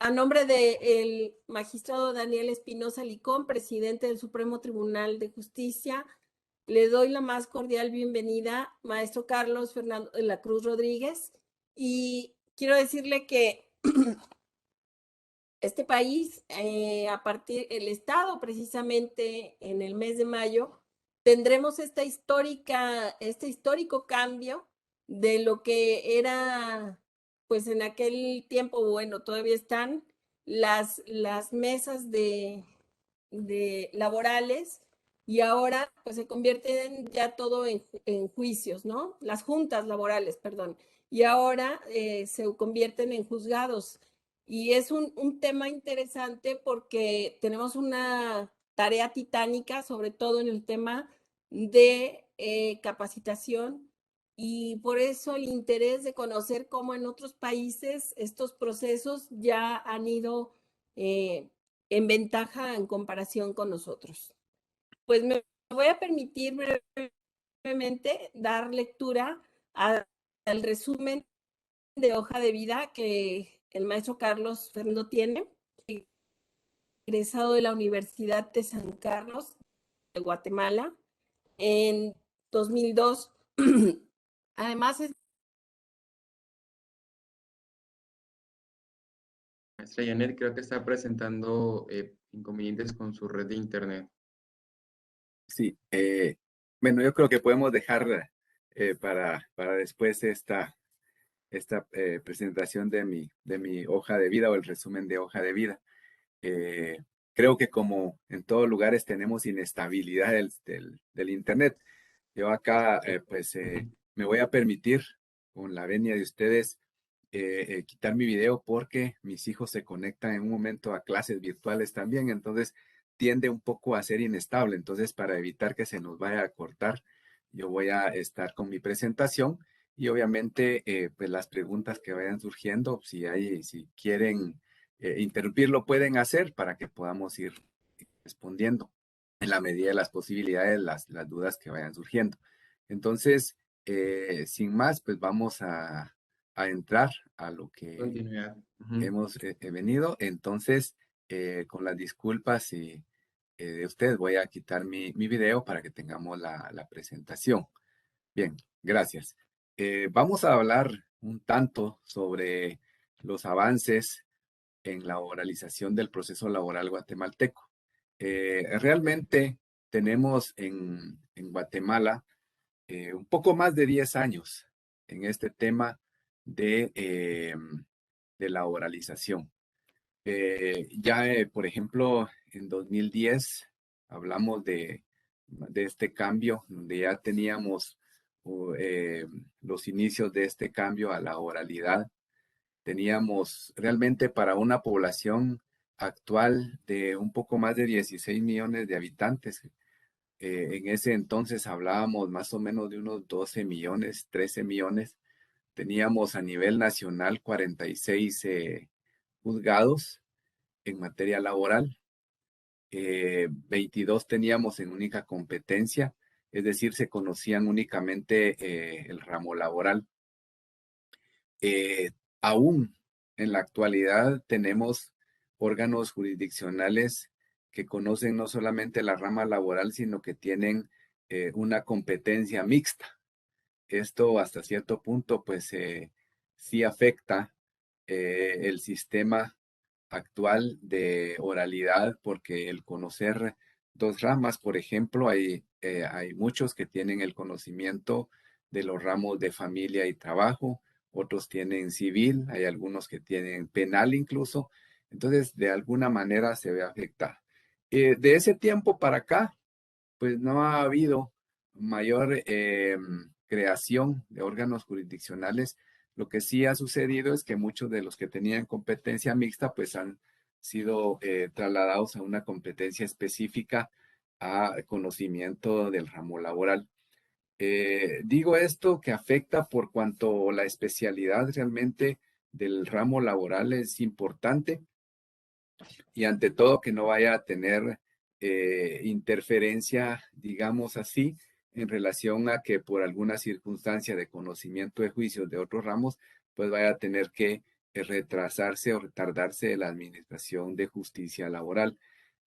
A nombre del magistrado Daniel Espinosa Licón, presidente del Supremo Tribunal de Justicia, le doy la más cordial bienvenida, maestro Carlos Fernando de la Cruz Rodríguez, y quiero decirle que este país, el Estado precisamente en el mes de mayo, tendremos este histórico cambio de lo que era, pues en aquel tiempo, bueno, todavía están las mesas de laborales y ahora pues se convierten ya todo en juicios, ¿no? Las juntas laborales, perdón, y ahora se convierten en juzgados. Y es un tema interesante porque tenemos una tarea titánica, sobre todo en el tema de capacitación, y por eso el interés de conocer cómo en otros países estos procesos ya han ido eh, en ventaja en comparación con nosotros. Pues me voy a permitir brevemente dar lectura al resumen de hoja de vida que el maestro Carlos Fernando tiene, egresado de la Universidad de San Carlos de Guatemala en 2002. Además, Maestra Janet creo que está presentando inconvenientes con su red de internet. Sí, bueno, yo creo que podemos dejar para después esta presentación de mi hoja de vida o el resumen de hoja de vida. Eh, Creo que como en todos lugares tenemos inestabilidad del Internet. Yo acá me voy a permitir, con la venia de ustedes, quitar mi video porque mis hijos se conectan en un momento a clases virtuales también, entonces tiende un poco a ser inestable. Entonces, para evitar que se nos vaya a cortar, yo voy a estar con mi presentación y obviamente pues las preguntas que vayan surgiendo, si quieren interrumpir, lo pueden hacer para que podamos ir respondiendo en la medida de las posibilidades, las dudas que vayan surgiendo. Entonces, sin más, pues vamos a entrar a lo que Continuidad. hemos venido. Entonces, con las disculpas de ustedes, voy a quitar mi video para que tengamos la presentación. Bien, gracias. Vamos a hablar un tanto sobre los avances en la oralización del proceso laboral guatemalteco. Realmente tenemos en Guatemala un poco más de 10 años en este tema de la oralización. Por ejemplo, en 2010 hablamos de este cambio, donde ya teníamos los inicios de este cambio a la oralidad. Teníamos realmente para una población actual de un poco más de 16 millones de habitantes. En ese entonces hablábamos más o menos de unos 12 millones, 13 millones. Teníamos a nivel nacional 46 juzgados en materia laboral. 22 teníamos en única competencia, es decir, se conocían únicamente el ramo laboral. Aún en la actualidad tenemos órganos jurisdiccionales que conocen no solamente la rama laboral, sino que tienen una competencia mixta. Esto hasta cierto punto, pues sí afecta el sistema actual de oralidad, porque el conocer dos ramas, por ejemplo, hay muchos que tienen el conocimiento de los ramos de familia y trabajo, otros tienen civil, hay algunos que tienen penal incluso, entonces de alguna manera se ve afectada. De ese tiempo para acá, pues no ha habido mayor creación de órganos jurisdiccionales. Lo que sí ha sucedido es que muchos de los que tenían competencia mixta, pues han sido trasladados a una competencia específica a conocimiento del ramo laboral. Digo esto que afecta por cuanto la especialidad realmente del ramo laboral es importante y ante todo que no vaya a tener interferencia, digamos así, en relación a que por alguna circunstancia de conocimiento de juicios de otros ramos, pues vaya a tener que retrasarse o retardarse de la administración de justicia laboral.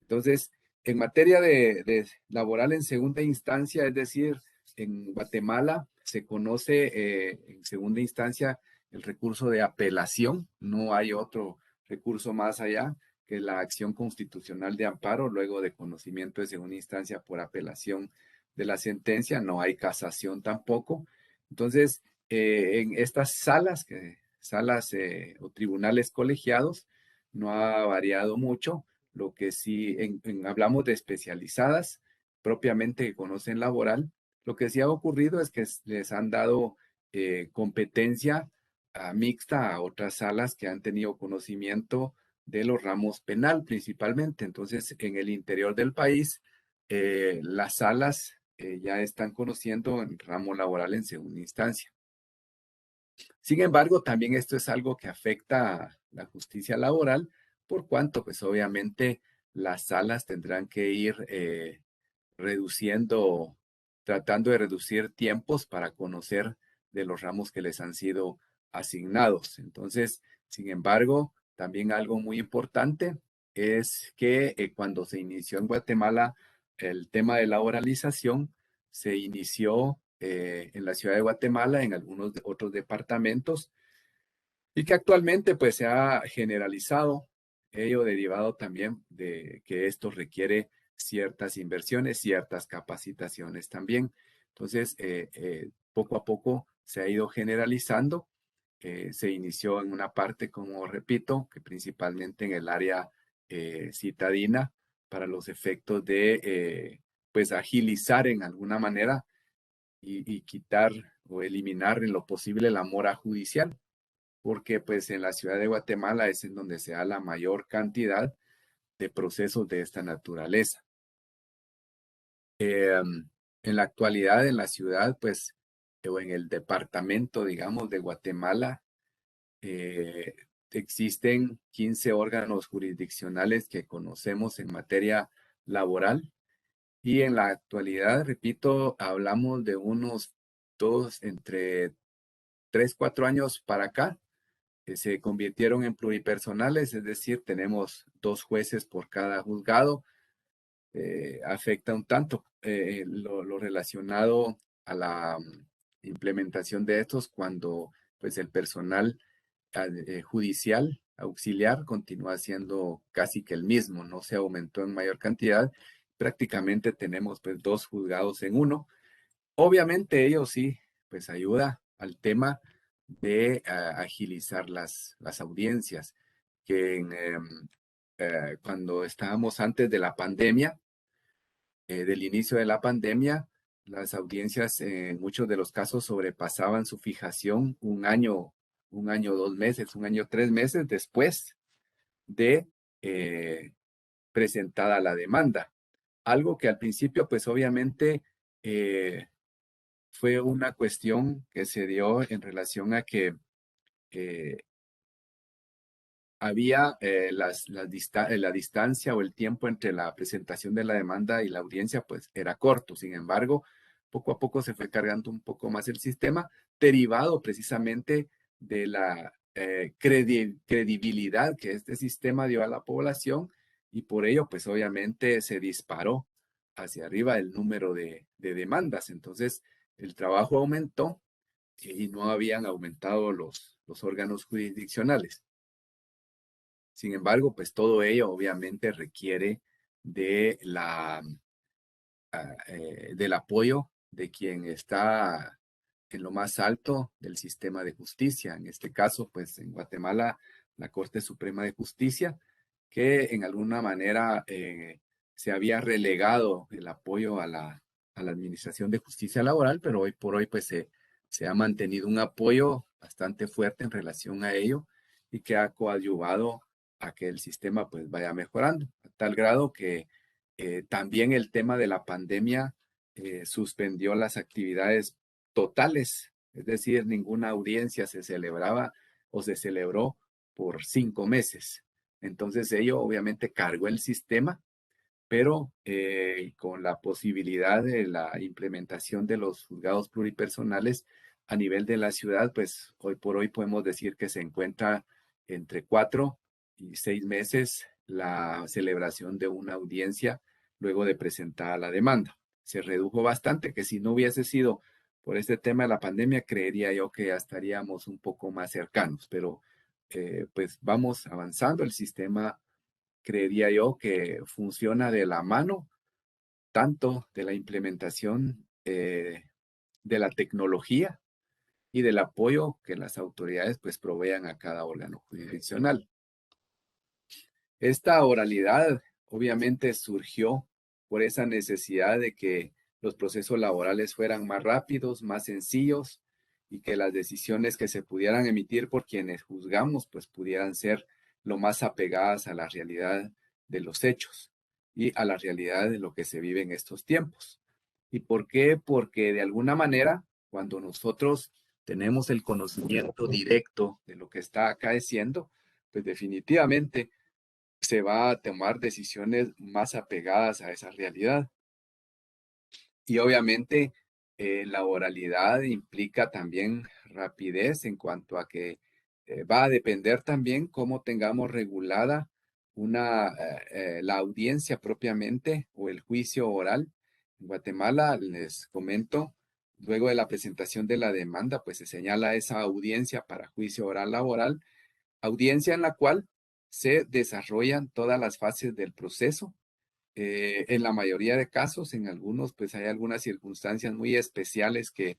Entonces, en materia de laboral en segunda instancia, es decir, en Guatemala se conoce en segunda instancia el recurso de apelación, no hay otro recurso más allá que la acción constitucional de amparo, luego de conocimiento de segunda instancia por apelación de la sentencia, no hay casación tampoco. Entonces, en estas salas o tribunales colegiados, no ha variado mucho. Lo que sí, hablamos de especializadas, propiamente que conocen laboral, lo que sí ha ocurrido es que les han dado competencia mixta a otras salas que han tenido conocimiento de los ramos penal principalmente. Entonces, en el interior del país, las salas ya están conociendo el ramo laboral en segunda instancia. Sin embargo, también esto es algo que afecta a la justicia laboral, por cuanto, pues obviamente, las salas tendrán que ir reduciendo, tratando de reducir tiempos para conocer de los ramos que les han sido asignados. Entonces, sin embargo, también algo muy importante es que cuando se inició en Guatemala el tema de la oralización, se inició en la ciudad de Guatemala, en algunos otros departamentos, y que actualmente pues se ha generalizado, ello derivado también de que esto requiere ciertas inversiones, ciertas capacitaciones también. Entonces, poco a poco se ha ido generalizando. Se inició en una parte, como repito, que principalmente en el área citadina, para los efectos de, pues, agilizar en alguna manera y quitar o eliminar en lo posible la mora judicial, porque pues en la ciudad de Guatemala es en donde se da la mayor cantidad de procesos de esta naturaleza. En la actualidad en la ciudad, pues, o en el departamento, digamos, de Guatemala, eh, existen 15 órganos jurisdiccionales que conocemos en materia laboral. Y en la actualidad, repito, hablamos de unos entre 3, 4 años para acá, que se convirtieron en pluripersonales, es decir, tenemos 2 jueces por cada juzgado. Afecta un tanto lo relacionado a la implementación de estos cuando pues el personal judicial auxiliar continúa siendo casi que el mismo, no se aumentó en mayor cantidad. Prácticamente tenemos pues 2 juzgados en uno. Obviamente ello sí, pues ayuda al tema de agilizar las audiencias, que cuando estábamos antes de la pandemia, del inicio de la pandemia, las audiencias en muchos de los casos sobrepasaban su fijación un año, 2 meses, un año, 3 meses después de presentada la demanda. Algo que al principio, pues obviamente, fue una cuestión que se dio en relación a que eh, había la distancia o el tiempo entre la presentación de la demanda y la audiencia, pues era corto. Sin embargo, poco a poco se fue cargando un poco más el sistema, derivado precisamente de la credibilidad que este sistema dio a la población, y por ello, pues obviamente se disparó hacia arriba el número de demandas. Entonces, el trabajo aumentó y no habían aumentado los órganos jurisdiccionales. Sin embargo, pues todo ello obviamente requiere de del apoyo de quien está en lo más alto del sistema de justicia. En este caso, pues en Guatemala, la Corte Suprema de Justicia, que en alguna manera se había relegado el apoyo a la Administración de Justicia Laboral, pero hoy por hoy pues se ha mantenido un apoyo bastante fuerte en relación a ello, y que ha coadyuvado a que el sistema pues vaya mejorando, a tal grado que también el tema de la pandemia suspendió las actividades totales, es decir, ninguna audiencia se celebraba o se celebró por 5 meses. Entonces ello obviamente cargó el sistema, pero con la posibilidad de la implementación de los juzgados pluripersonales a nivel de la ciudad, pues hoy por hoy podemos decir que se encuentra entre 4 y 6 meses la celebración de una audiencia luego de presentada la demanda. Se redujo bastante, que si no hubiese sido por este tema de la pandemia, creería yo que ya estaríamos un poco más cercanos, pero pues vamos avanzando. El sistema, creería yo, que funciona de la mano tanto de la implementación de la tecnología y del apoyo que las autoridades pues provean a cada órgano jurisdiccional. Esta oralidad obviamente surgió por esa necesidad de que los procesos laborales fueran más rápidos, más sencillos y que las decisiones que se pudieran emitir por quienes juzgamos pues pudieran ser lo más apegadas a la realidad de los hechos y a la realidad de lo que se vive en estos tiempos. ¿Y por qué? Porque de alguna manera, cuando nosotros tenemos el conocimiento directo de lo que está acaeciendo, pues definitivamente se va a tomar decisiones más apegadas a esa realidad. Y obviamente la oralidad implica también rapidez en cuanto a que va a depender también cómo tengamos regulada la audiencia propiamente o el juicio oral. En Guatemala, les comento, luego de la presentación de la demanda, pues se señala esa audiencia para juicio oral laboral, audiencia en la cual se desarrollan todas las fases del proceso. En la mayoría de casos, en algunos, pues hay algunas circunstancias muy especiales que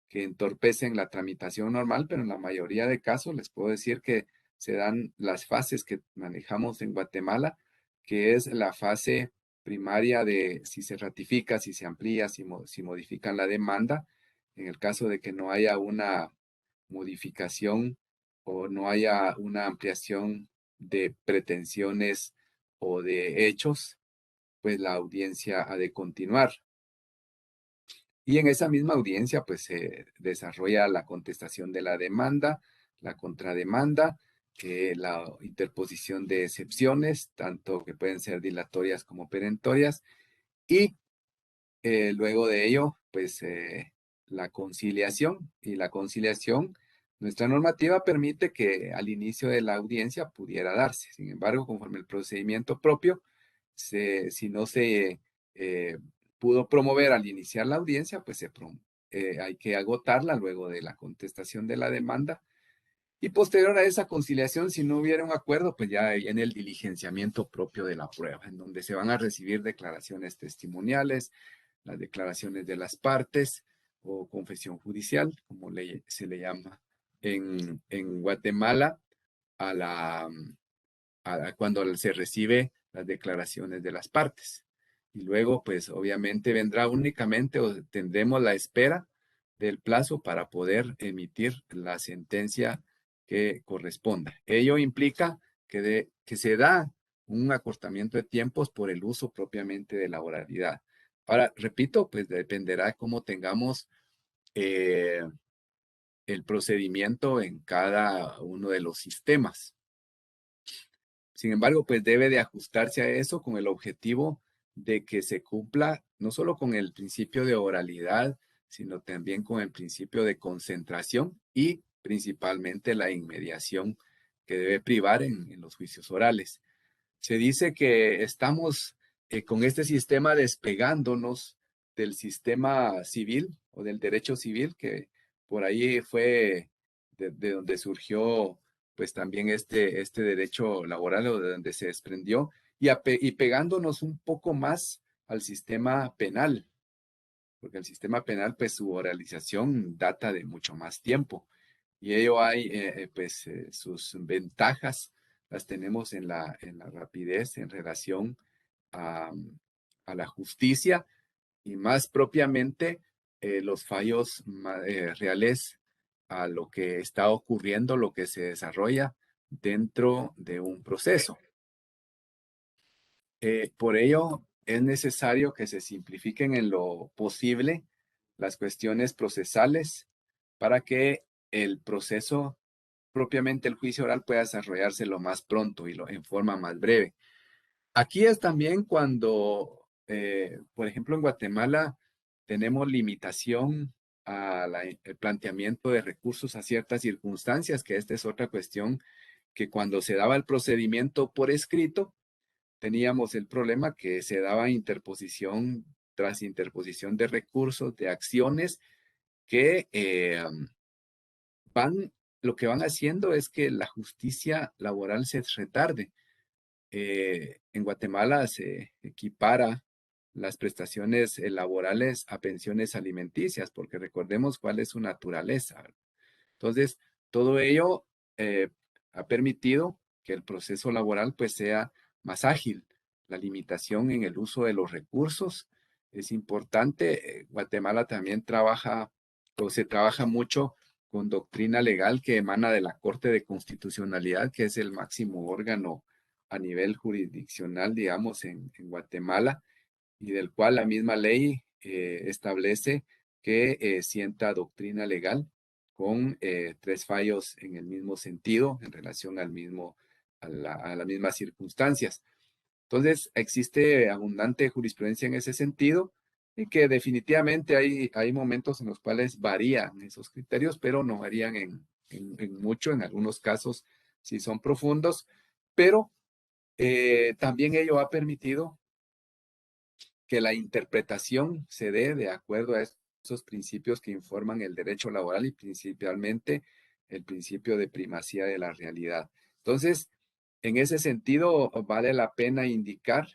entorpecen la tramitación normal, pero en la mayoría de casos les puedo decir que se dan las fases que manejamos en Guatemala, que es la fase primaria de si se ratifica, si se amplía, si modifican la demanda. En el caso de que no haya una modificación o no haya una ampliación de pretensiones o de hechos, pues la audiencia ha de continuar. Y en esa misma audiencia, pues se desarrolla la contestación de la demanda, la contrademanda, la interposición de excepciones, tanto que pueden ser dilatorias como perentorias, y luego de ello, pues la conciliación. Y la conciliación, nuestra normativa permite que al inicio de la audiencia pudiera darse. Sin embargo, conforme el procedimiento propio, si no se eh, pudo promover al iniciar la audiencia, pues hay que agotarla luego de la contestación de la demanda. Y posterior a esa conciliación, si no hubiera un acuerdo, pues ya en el diligenciamiento propio de la prueba, en donde se van a recibir declaraciones testimoniales, las declaraciones de las partes o confesión judicial, como se le llama en Guatemala, cuando se recibe las declaraciones de las partes. Y luego, pues obviamente vendrá únicamente o tendremos la espera del plazo para poder emitir la sentencia que corresponda. Ello implica que se da un acortamiento de tiempos por el uso propiamente de la oralidad. Ahora, repito, pues dependerá de cómo tengamos el procedimiento en cada uno de los sistemas. Sin embargo, pues debe de ajustarse a eso con el objetivo de que se cumpla no solo con el principio de oralidad, sino también con el principio de concentración y principalmente la inmediación que debe privar en los juicios orales. Se dice que estamos con este sistema despegándonos del sistema civil o del derecho civil, que por ahí fue de donde surgió pues también este derecho laboral o de donde se desprendió, y pegándonos un poco más al sistema penal, porque el sistema penal pues su oralización data de mucho más tiempo. Y ello hay, sus ventajas las tenemos en la rapidez en relación a, a la justicia y más propiamente los fallos reales a lo que está ocurriendo, lo que se desarrolla dentro de un proceso. Por ello, es necesario que se simplifiquen en lo posible las cuestiones procesales para que el proceso, propiamente el juicio oral, pueda desarrollarse lo más pronto y en forma más breve. Aquí es también cuando, por ejemplo, en Guatemala tenemos limitación al planteamiento de recursos a ciertas circunstancias, que esta es otra cuestión que cuando se daba el procedimiento por escrito, teníamos el problema que se daba interposición tras interposición de recursos, de acciones que lo que van haciendo es que la justicia laboral se retarde. En Guatemala se equipara las prestaciones laborales a pensiones alimenticias, porque recordemos cuál es su naturaleza, ¿verdad? Entonces, todo ello ha permitido que el proceso laboral pues sea más ágil. La limitación en el uso de los recursos es importante. Guatemala también trabaja o se trabaja mucho con doctrina legal que emana de la Corte de Constitucionalidad, que es el máximo órgano a nivel jurisdiccional, digamos, en Guatemala, y del cual la misma ley establece que sienta doctrina legal con 3 fallos en el mismo sentido en relación a las mismas circunstancias. Entonces, existe abundante jurisprudencia en ese sentido y que definitivamente hay momentos en los cuales varían esos criterios, pero no varían en mucho. En algunos casos sí son profundos, pero también ello ha permitido que la interpretación se dé de acuerdo a esos principios que informan el derecho laboral y principalmente el principio de primacía de la realidad. Entonces, en ese sentido, vale la pena indicar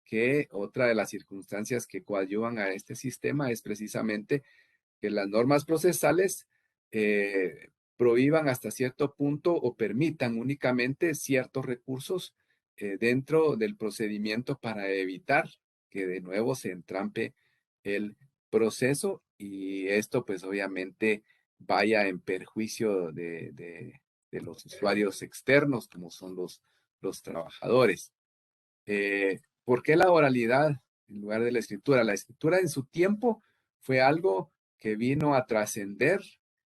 que otra de las circunstancias que coadyuvan a este sistema es precisamente que las normas procesales prohíban hasta cierto punto o permitan únicamente ciertos recursos dentro del procedimiento para evitar que de nuevo se entrampe el proceso y esto pues obviamente vaya en perjuicio de los usuarios externos como son los trabajadores. ¿Por qué la oralidad en lugar de la escritura? La escritura en su tiempo fue algo que vino a trascender,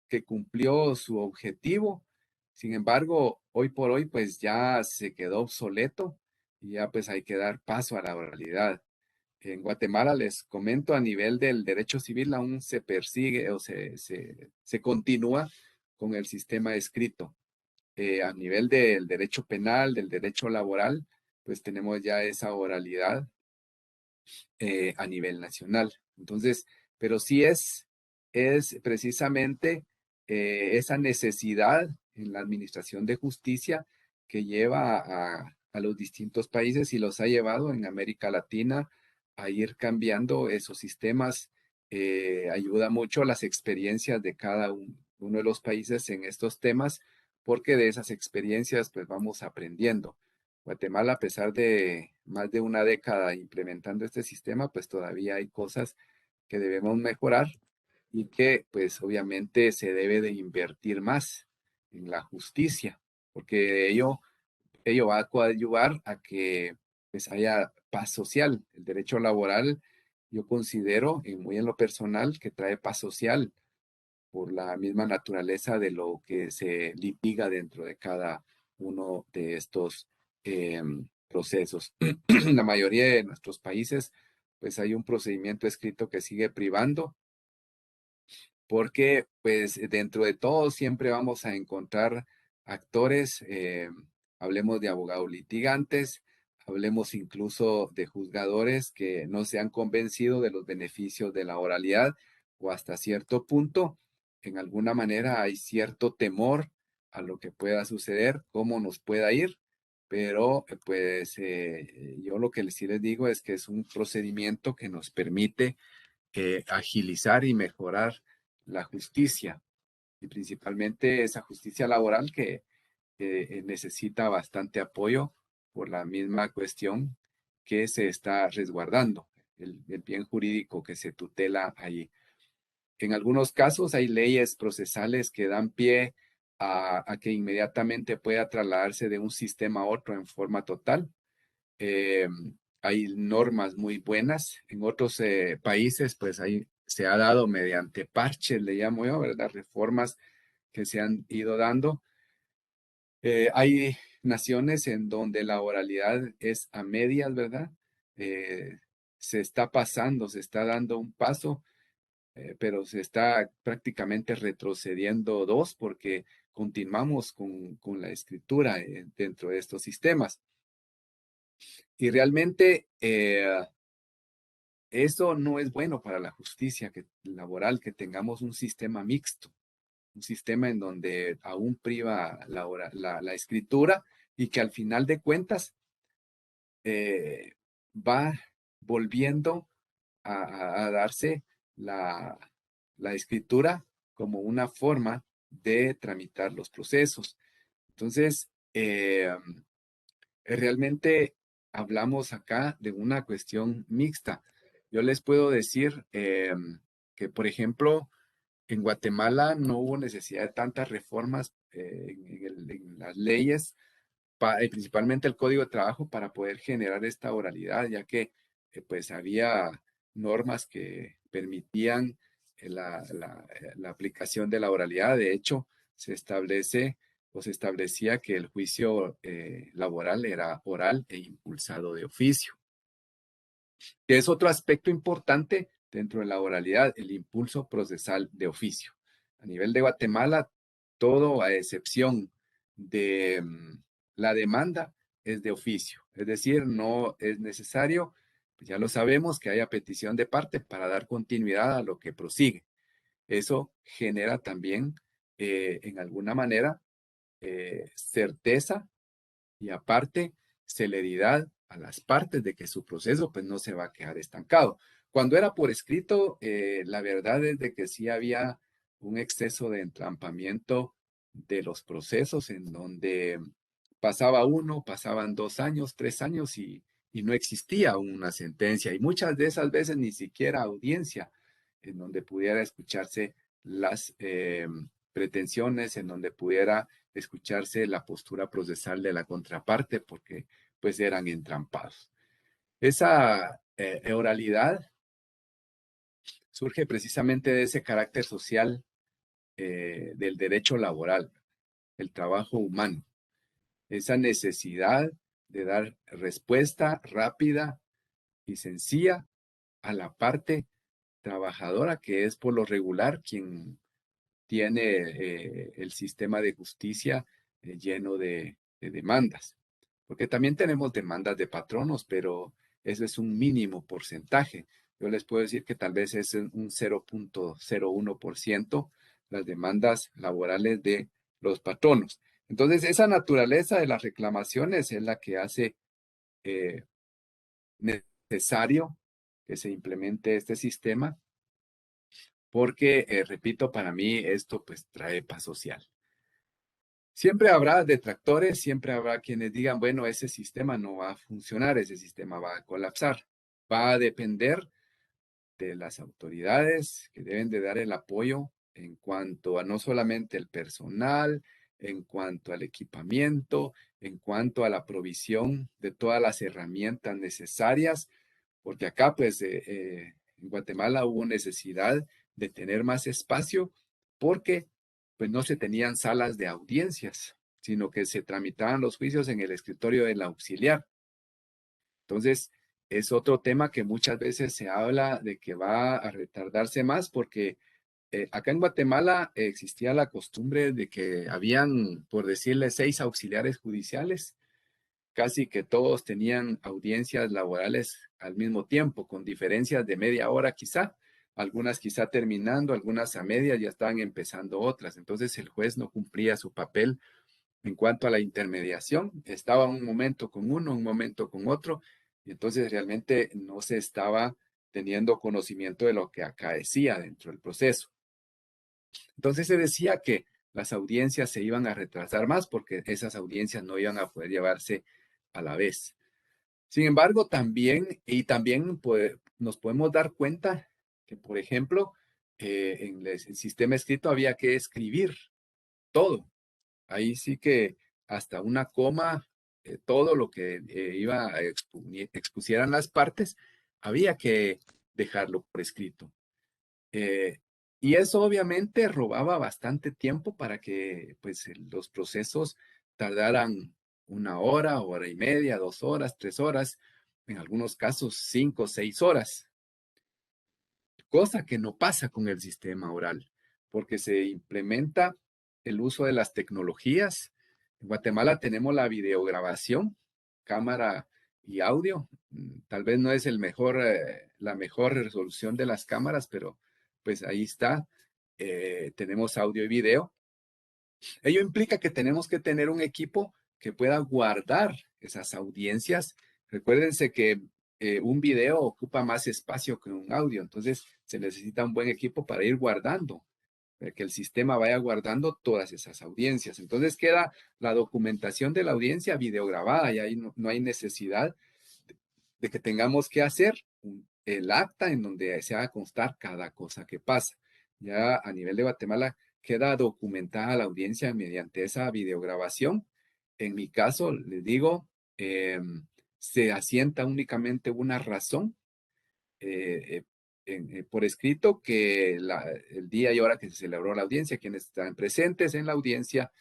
que cumplió su objetivo. Sin embargo, hoy por hoy pues ya se quedó obsoleto y ya pues hay que dar paso a la oralidad. En Guatemala, les comento, a nivel del derecho civil aún se persigue o se continúa con el sistema escrito. A nivel del derecho penal, del derecho laboral, pues tenemos ya esa oralidad a nivel nacional. Entonces, pero sí es precisamente esa necesidad en la administración de justicia que lleva a los distintos países y los ha llevado en América Latina a ir cambiando esos sistemas. Ayuda mucho las experiencias de cada uno de los países en estos temas, porque de esas experiencias pues vamos aprendiendo. Guatemala, a pesar de más de una década implementando este sistema, pues todavía hay cosas que debemos mejorar y que pues obviamente se debe de invertir más en la justicia, porque ello va a coadyuvar a que pues haya paz social. El derecho laboral, yo considero, y muy en lo personal, que trae paz social por la misma naturaleza de lo que se litiga dentro de cada uno de estos procesos. La mayoría de nuestros países, pues hay un procedimiento escrito que sigue privando, porque pues dentro de todo siempre vamos a encontrar actores, hablemos de abogados litigantes, hablemos incluso de juzgadores que no se han convencido de los beneficios de la oralidad o hasta cierto punto, en alguna manera hay cierto temor a lo que pueda suceder, cómo nos pueda ir, pero pues yo lo que sí les digo es que es un procedimiento que nos permite agilizar y mejorar la justicia y principalmente esa justicia laboral que necesita bastante apoyo por la misma cuestión que se está resguardando, el bien jurídico que se tutela ahí. En algunos casos hay leyes procesales que dan pie a que inmediatamente pueda trasladarse de un sistema a otro en forma total. Eh, Hay normas muy buenas. En otros países, pues ahí se ha dado mediante parches, le llamo yo, ¿verdad? Reformas que se han ido dando. Hay naciones en donde la oralidad es a medias, ¿verdad? Eh, Se está pasando, se está dando un paso, pero se está prácticamente retrocediendo dos, porque continuamos con la escritura dentro de estos sistemas. Y realmente eso no es bueno para la justicia laboral, que tengamos un sistema mixto, un sistema en donde aún priva la escritura y que al final de cuentas va volviendo a darse la escritura como una forma de tramitar los procesos. Entonces, realmente hablamos acá de una cuestión mixta. Yo les puedo decir que, por ejemplo, en Guatemala no hubo necesidad de tantas reformas en las leyes, principalmente el Código de Trabajo, para poder generar esta oralidad, ya que pues había normas que permitían la aplicación de la oralidad. De hecho, se establece o se establecía que el juicio laboral era oral e impulsado de oficio, que es otro aspecto importante dentro de la oralidad, el impulso procesal de oficio. A nivel de Guatemala, todo a excepción de la demanda es de oficio, es decir, no es necesario, pues ya lo sabemos, que haya petición de parte para dar continuidad a lo que prosigue. Eso genera también, en alguna manera, certeza y aparte celeridad a las partes de que su proceso pues no se va a quedar estancado. Cuando era por escrito, la verdad es de que sí había un exceso de entrampamiento de los procesos en donde pasaba uno, pasaban 2 años, 3 años y no existía una sentencia y muchas de esas veces ni siquiera audiencia en donde pudiera escucharse las pretensiones, en donde pudiera escucharse la postura procesal de la contraparte, porque pues eran entrampados. Esa oralidad surge precisamente de ese carácter social del derecho laboral, el trabajo humano, esa necesidad de dar respuesta rápida y sencilla a la parte trabajadora, que es por lo regular quien tiene el sistema de justicia lleno de demandas. Porque también tenemos demandas de patronos, pero eso es un mínimo porcentaje. Yo les puedo decir que tal vez es un 0.01% las demandas laborales de los patronos. Entonces, esa naturaleza de las reclamaciones es la que hace eh, necesario que se implemente este sistema, porque, repito, para mí esto pues trae paz social. Siempre habrá detractores, siempre habrá quienes digan, bueno, ese sistema no va a funcionar, ese sistema va a colapsar. Va a depender de las autoridades que deben de dar el apoyo en cuanto a no solamente el personal, en cuanto al equipamiento, en cuanto a la provisión de todas las herramientas necesarias, porque acá pues en Guatemala hubo necesidad de tener más espacio porque pues no se tenían salas de audiencias, sino que se tramitaban los juicios en el escritorio del auxiliar. Entonces, es otro tema que muchas veces se habla de que va a retardarse más porque acá en Guatemala existía la costumbre de que habían, por decirle, 6 auxiliares judiciales. Casi que todos tenían audiencias laborales al mismo tiempo, con diferencias de media hora quizá, algunas quizá terminando, algunas a medias, ya estaban empezando otras. Entonces el juez no cumplía su papel en cuanto a la intermediación, estaba un momento con uno, un momento con otro, y entonces realmente no se estaba teniendo conocimiento de lo que acaecía dentro del proceso. Entonces se decía que las audiencias se iban a retrasar más porque esas audiencias no iban a poder llevarse a la vez. Sin embargo, también nos podemos dar cuenta que, por ejemplo, en el sistema escrito había que escribir todo. Ahí sí que hasta una coma, todo lo que iba a expusieran las partes, había que dejarlo por escrito. Y eso obviamente robaba bastante tiempo para que pues, los procesos tardaran 1 hora, hora y media, 2 horas, 3 horas, en algunos casos 5, 6 horas, cosa que no pasa con el sistema oral, porque se implementa el uso de las tecnologías. En Guatemala tenemos la videograbación, cámara y audio. Tal vez no es la mejor resolución de las cámaras, pero pues ahí está. Tenemos audio y video. Ello implica que tenemos que tener un equipo que pueda guardar esas audiencias. Recuérdense que un video ocupa más espacio que un audio, entonces se necesita un buen equipo para ir guardando, que el sistema vaya guardando todas esas audiencias. Entonces queda la documentación de la audiencia videograbada y ahí no hay necesidad de que tengamos que hacer el acta en donde se haga constar cada cosa que pasa. Ya a nivel de Guatemala queda documentada la audiencia mediante esa videograbación. En mi caso, les digo, se asienta únicamente una razón por escrito que el día y hora que se celebró la audiencia, quienes están presentes en la audiencia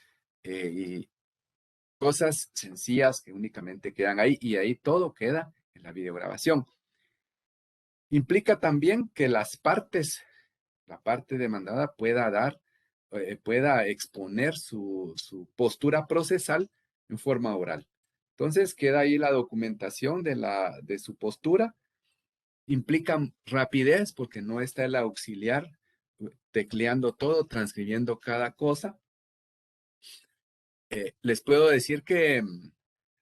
y cosas sencillas que únicamente quedan ahí y ahí todo queda en la videograbación. Implica también que la parte demandada pueda exponer su postura procesal en forma oral. Entonces queda ahí la documentación de su postura. Implica rapidez porque no está el auxiliar tecleando todo, transcribiendo cada cosa. Les puedo decir que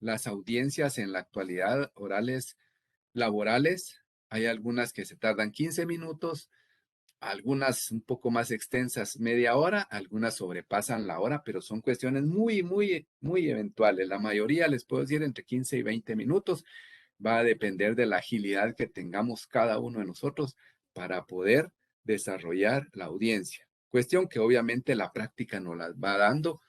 las audiencias en la actualidad orales laborales, hay algunas que se tardan 15 minutos, algunas un poco más extensas, media hora, algunas sobrepasan la hora, pero son cuestiones muy, muy, muy eventuales. La mayoría, les puedo decir, entre 15 y 20 minutos. Va a depender de la agilidad que tengamos cada uno de nosotros para poder desarrollar la audiencia. Cuestión que obviamente la práctica nos la va dando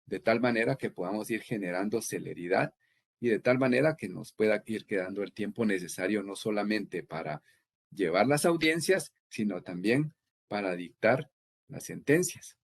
de tal manera que podamos ir generando celeridad y de tal manera que nos pueda ir quedando el tiempo necesario no solamente para llevar las audiencias, sino también para dictar las sentencias.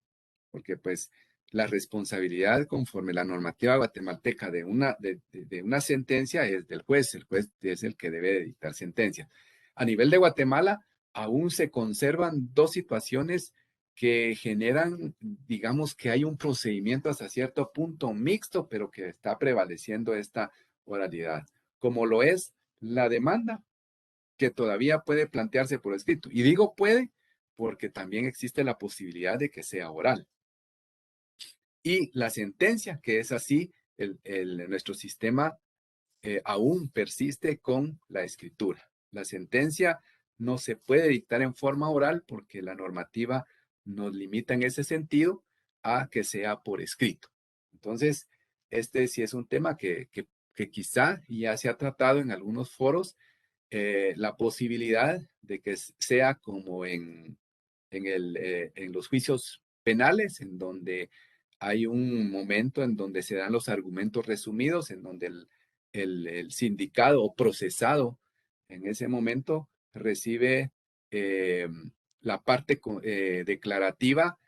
Porque pues la responsabilidad conforme la normativa guatemalteca de una sentencia es del juez. El juez es el que debe de dictar sentencia. A nivel de Guatemala, aún se conservan dos situaciones que generan, digamos que hay un procedimiento hasta cierto punto mixto, pero que está prevaleciendo esta oralidad, como lo es la demanda, que todavía puede plantearse por escrito. Y digo puede porque también existe la posibilidad de que sea oral. Y la sentencia, que es así, nuestro sistema aún persiste con la escritura. La sentencia no se puede dictar en forma oral porque la normativa nos limita en ese sentido a que sea por escrito. Entonces, este sí es un tema que quizá ya se ha tratado en algunos foros, la posibilidad de que sea como en los juicios penales, en donde hay un momento en donde se dan los argumentos resumidos, en donde el sindicado o procesado en ese momento recibe eh, la parte declarativa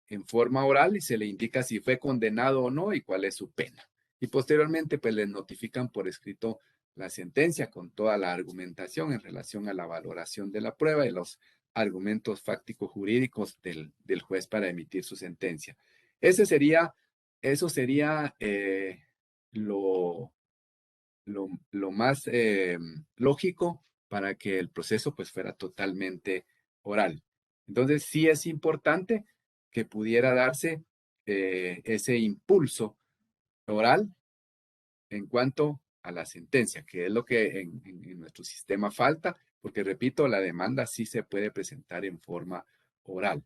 en forma oral y se le indica si fue condenado o no y cuál es su pena. Y posteriormente, pues les notifican por escrito la sentencia con toda la argumentación en relación a la valoración de la prueba y los argumentos fácticos jurídicos del juez para emitir su sentencia. Eso sería lo, lo más lógico para que el proceso pues fuera totalmente oral. Entonces sí es importante que pudiera darse ese impulso oral en cuanto a la sentencia, que es lo que en nuestro sistema falta, porque repito, la demanda sí se puede presentar en forma oral.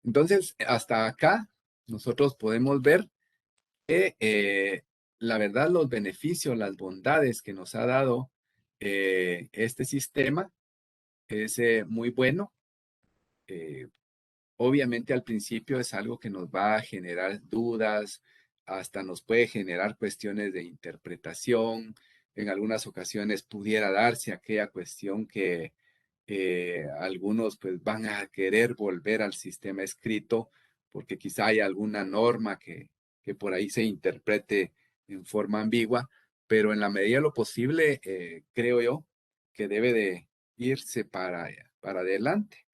Entonces, hasta acá nosotros podemos ver que la verdad los beneficios, las bondades que nos ha dado este sistema es muy bueno. Obviamente al principio es algo que nos va a generar dudas, hasta nos puede generar cuestiones de interpretación. En algunas ocasiones pudiera darse aquella cuestión que algunos pues van a querer volver al sistema escrito porque quizá hay alguna norma que por ahí se interprete en forma ambigua, pero en la medida de lo posible creo yo que debe de irse para adelante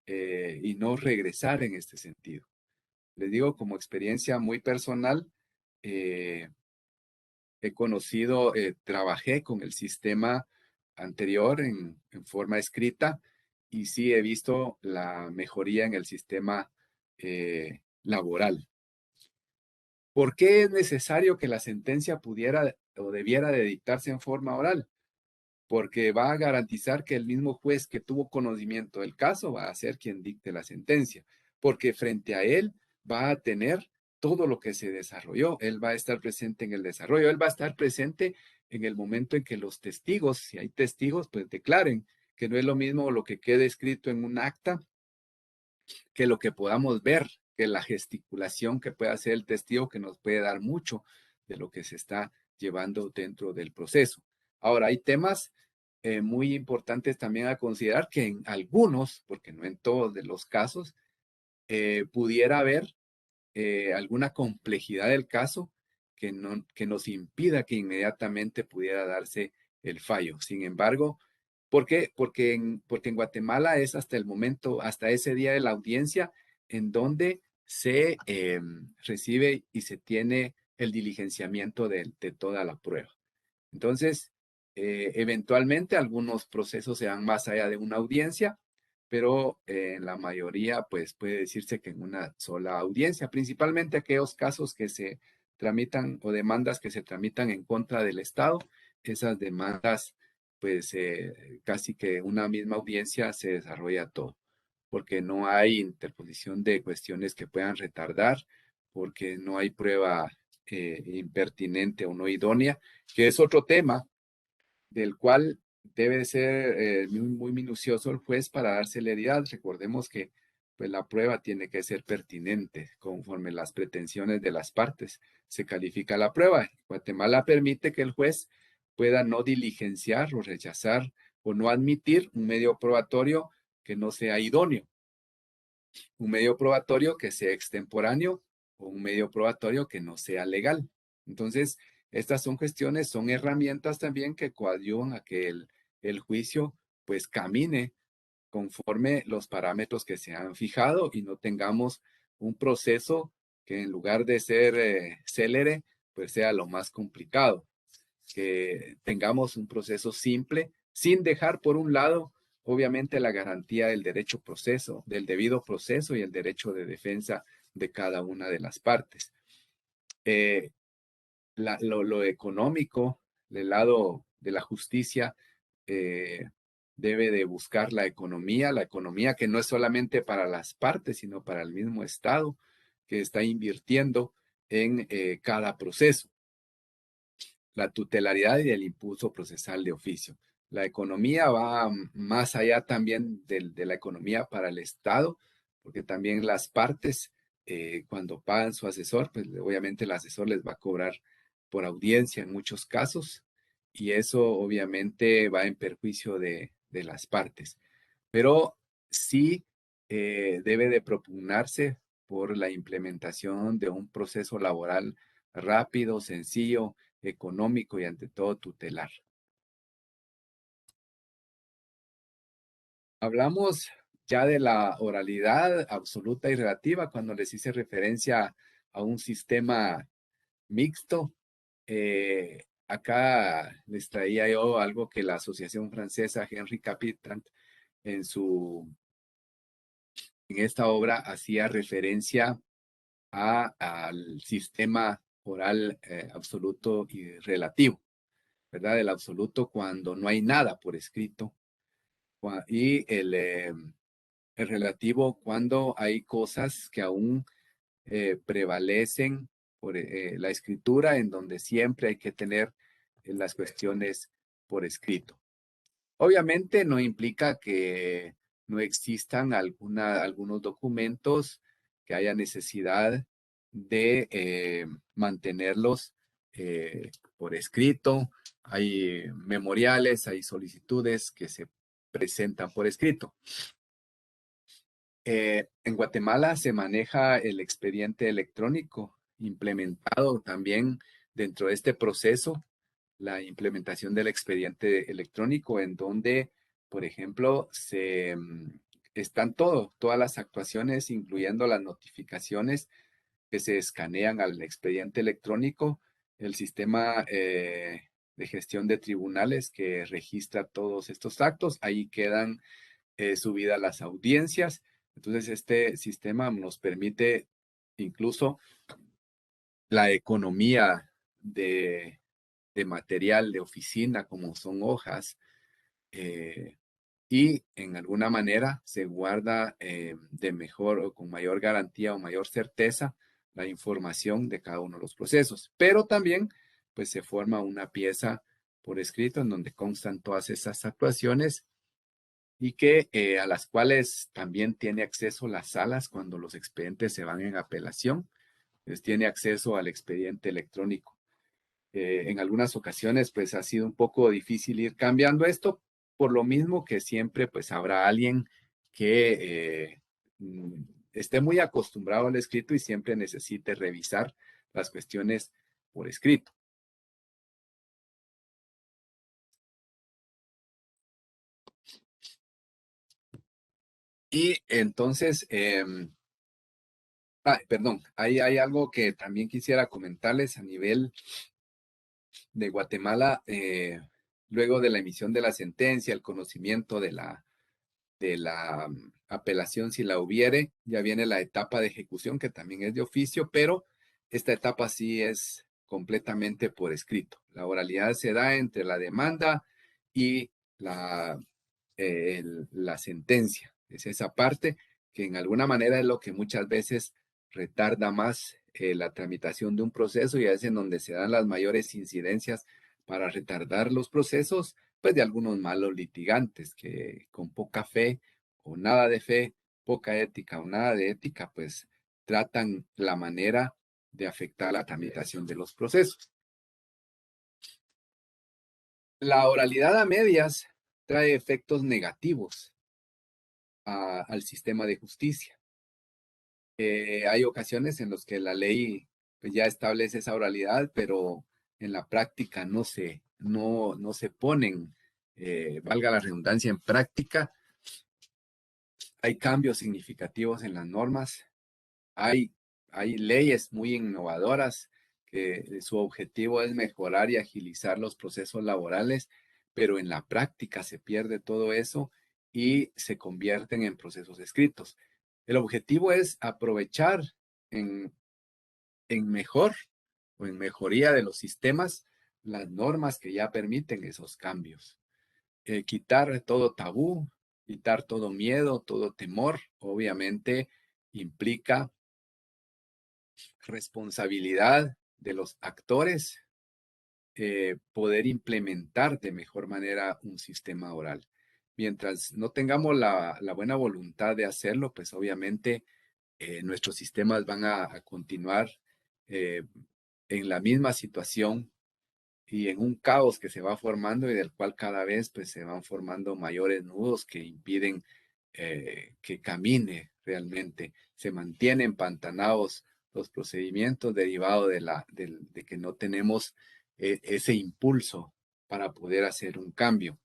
y no regresar en este sentido. Les digo, como experiencia muy personal, he conocido, trabajé con el sistema anterior en forma escrita y sí he visto la mejoría en el sistema laboral. ¿Por qué es necesario que la sentencia pudiera o debiera de dictarse en forma oral? Porque va a garantizar que el mismo juez que tuvo conocimiento del caso va a ser quien dicte la sentencia, porque frente a él va a tener todo lo que se desarrolló, él va a estar presente en el desarrollo, él va a estar presente en el momento en que los testigos, si hay testigos, pues declaren que no es lo mismo lo que quede escrito en un acta que lo que podamos ver, que la gesticulación que puede hacer el testigo, que nos puede dar mucho de lo que se está llevando dentro del proceso. Ahora, hay temas muy importantes también a considerar que en algunos, porque no en todos de los casos, pudiera haber alguna complejidad del caso que nos impida que inmediatamente pudiera darse el fallo. Sin embargo, ¿por qué? Porque en Guatemala es hasta el momento, hasta ese día de la audiencia, en donde se recibe y se tiene el diligenciamiento de toda la prueba. Entonces, eventualmente algunos procesos se van más allá de una audiencia, pero en la mayoría, pues puede decirse que en una sola audiencia, principalmente aquellos casos que se tramitan o demandas que se tramitan en contra del Estado, esas demandas, pues casi que una misma audiencia se desarrolla todo, porque no hay interposición de cuestiones que puedan retardar, porque no hay prueba impertinente o no idónea, que es otro tema del cual debe ser muy minucioso el juez para dar celeridad. Recordemos que pues, la prueba tiene que ser pertinente conforme las pretensiones de las partes. Se califica la prueba. Guatemala permite que el juez pueda no diligenciar o rechazar o no admitir un medio probatorio que no sea idóneo, un medio probatorio que sea extemporáneo o un medio probatorio que no sea legal. Entonces, estas son cuestiones, son herramientas también que coadyuvan a que el juicio pues camine conforme los parámetros que se han fijado y no tengamos un proceso que en lugar de ser célere, pues sea lo más complicado. Que tengamos un proceso simple sin dejar por un lado obviamente la garantía del derecho proceso, del debido proceso y el derecho de defensa de cada una de las partes. Lo económico, del lado de la justicia, debe de buscar la economía que no es solamente para las partes, sino para el mismo Estado que está invirtiendo en cada proceso. La tutelaridad y el impulso procesal de oficio. La economía va más allá también de la economía para el Estado, porque también las partes, cuando pagan su asesor, pues obviamente el asesor les va a cobrar por audiencia en muchos casos, y eso obviamente va en perjuicio de las partes. Pero sí debe de propugnarse por la implementación de un proceso laboral rápido, sencillo, económico y ante todo tutelar. Hablamos ya de la oralidad absoluta y relativa cuando les hice referencia a un sistema mixto. Acá les traía yo algo que la Asociación Francesa Henri Capitant en esta obra hacía referencia al sistema oral absoluto y relativo, ¿verdad? El absoluto cuando no hay nada por escrito y el relativo cuando hay cosas que aún prevalecen por la escritura, en donde siempre hay que tener las cuestiones por escrito. Obviamente no implica que no existan algunos documentos que haya necesidad de mantenerlos por escrito. Hay memoriales, hay solicitudes que se presentan por escrito. En Guatemala se maneja el expediente electrónico implementado también dentro de este proceso, la implementación del expediente electrónico en donde, por ejemplo, están todas las actuaciones, incluyendo las notificaciones que se escanean al expediente electrónico, el sistema de gestión de tribunales que registra todos estos actos, ahí quedan subidas las audiencias. Entonces, este sistema nos permite incluso la economía de material de oficina, como son hojas, y en alguna manera se guarda de mejor o con mayor garantía o mayor certeza la información de cada uno de los procesos. Pero también, pues se forma una pieza por escrito en donde constan todas esas actuaciones y que a las cuales también tiene acceso las salas cuando los expedientes se van en apelación. Pues tiene acceso al expediente electrónico. En algunas ocasiones, pues ha sido un poco difícil ir cambiando esto, por lo mismo que siempre, pues habrá alguien que esté muy acostumbrado al escrito y siempre necesite revisar las cuestiones por escrito. Y entonces, perdón, hay algo que también quisiera comentarles a nivel de Guatemala, luego de la emisión de la sentencia, el conocimiento de la apelación, si la hubiere, ya viene la etapa de ejecución, que también es de oficio, pero esta etapa sí es completamente por escrito. La oralidad se da entre la demanda y la sentencia. Es esa parte que en alguna manera es lo que muchas veces retarda más la tramitación de un proceso y es en donde se dan las mayores incidencias para retardar los procesos, pues de algunos malos litigantes que con poca fe o nada de fe, poca ética o nada de ética, pues tratan la manera de afectar la tramitación de los procesos. La oralidad a medias trae efectos negativos al sistema de justicia. Hay ocasiones en las que la ley pues, ya establece esa oralidad, pero en la práctica no se ponen, valga la redundancia, en práctica. Hay cambios significativos en las normas, hay leyes muy innovadoras que su objetivo es mejorar y agilizar los procesos laborales, pero en la práctica se pierde todo eso y se convierten en procesos escritos. El objetivo es aprovechar en, mejor o en mejoría de los sistemas las normas que ya permiten esos cambios. Quitar todo tabú, quitar todo miedo, todo temor, obviamente implica responsabilidad de los actores, poder implementar de mejor manera un sistema oral. Mientras no tengamos la buena voluntad de hacerlo, pues obviamente nuestros sistemas van a continuar eh, en la misma situación y en un caos que se va formando y del cual cada vez pues se van formando mayores nudos que impiden que camine realmente. Se mantienen empantanados los procedimientos derivados de que no tenemos ese impulso para poder hacer un cambio.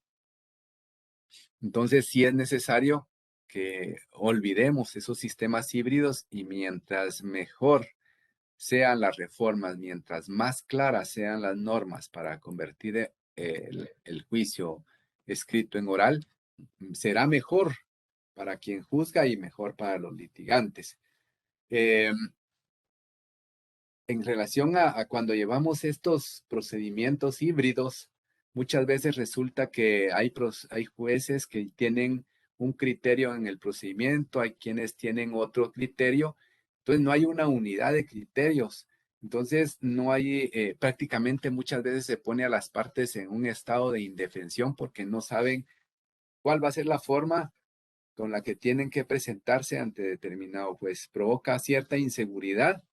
Entonces sí es necesario que olvidemos esos sistemas híbridos y mientras mejor sean las reformas, mientras más claras sean las normas para convertir el juicio escrito en oral, será mejor para quien juzga y mejor para los litigantes. En relación a cuando llevamos estos procedimientos híbridos, muchas veces resulta que hay jueces que tienen un criterio en el procedimiento, hay quienes tienen otro criterio, entonces no hay una unidad de criterios. Entonces no hay, prácticamente muchas veces se pone a las partes en un estado de indefensión porque no saben cuál va a ser la forma con la que tienen que presentarse ante determinado juez. Provoca cierta inseguridad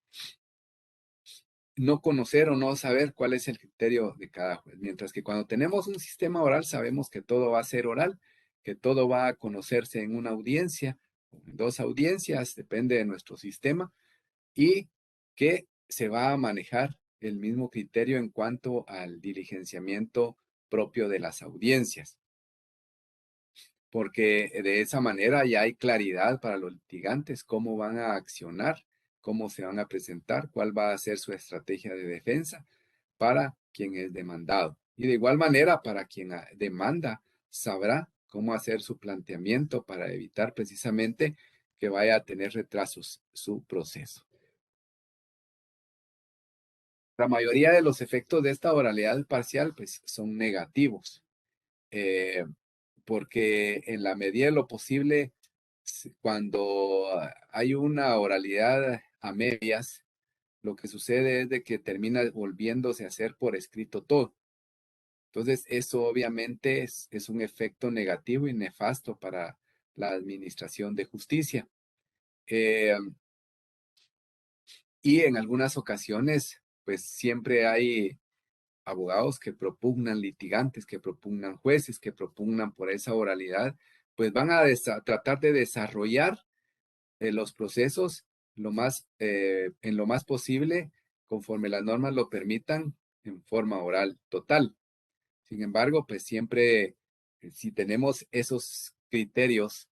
no conocer o no saber cuál es el criterio de cada juez. Mientras que cuando tenemos un sistema oral, sabemos que todo va a ser oral, que todo va a conocerse en una audiencia, en dos audiencias, depende de nuestro sistema, y que se va a manejar el mismo criterio en cuanto al diligenciamiento propio de las audiencias. Porque de esa manera ya hay claridad para los litigantes cómo van a accionar cómo se van a presentar, cuál va a ser su estrategia de defensa para quien es demandado. Y de igual manera, para quien demanda, sabrá cómo hacer su planteamiento para evitar precisamente que vaya a tener retrasos su proceso. La mayoría de los efectos de esta oralidad parcial pues, son negativos, porque en la medida de lo posible, cuando hay una oralidad a medias, lo que sucede es de que termina volviéndose a hacer por escrito todo. Entonces, eso obviamente es un efecto negativo y nefasto para la administración de justicia. Y en algunas ocasiones, pues siempre hay abogados que propugnan, litigantes que propugnan, jueces que propugnan por esa oralidad, pues van a tratar de desarrollar los procesos en lo más posible, conforme las normas lo permitan, en forma oral total. Sin embargo, pues siempre, si tenemos esos criterios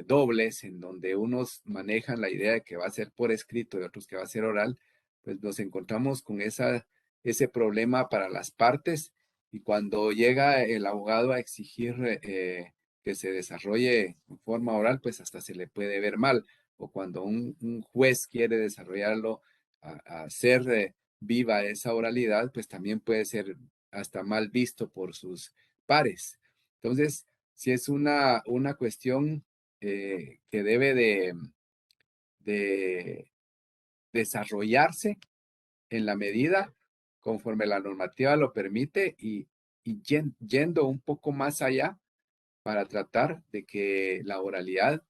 dobles, en donde unos manejan la idea de que va a ser por escrito y otros que va a ser oral, pues nos encontramos con ese problema para las partes, y cuando llega el abogado a exigir que se desarrolle en forma oral, pues hasta se le puede ver mal, o cuando un juez quiere desarrollarlo a hacer viva esa oralidad, pues también puede ser hasta mal visto por sus pares. Entonces, si es una cuestión que debe de desarrollarse en la medida conforme la normativa lo permite, y yendo un poco más allá para tratar de que la oralidad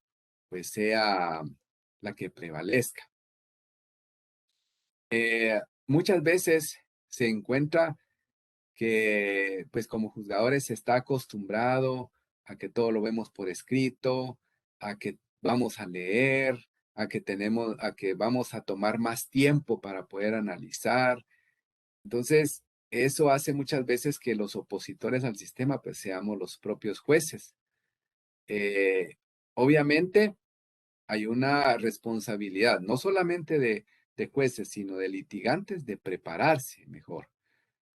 pues sea la que prevalezca. Muchas veces se encuentra que pues como juzgadores se está acostumbrado a que todo lo vemos por escrito, a que vamos a leer, a que vamos a tomar más tiempo para poder analizar. Entonces, eso hace muchas veces que los opositores al sistema pues seamos los propios jueces. Eh, Obviamente hay una responsabilidad, no solamente de jueces, sino de litigantes, de prepararse mejor.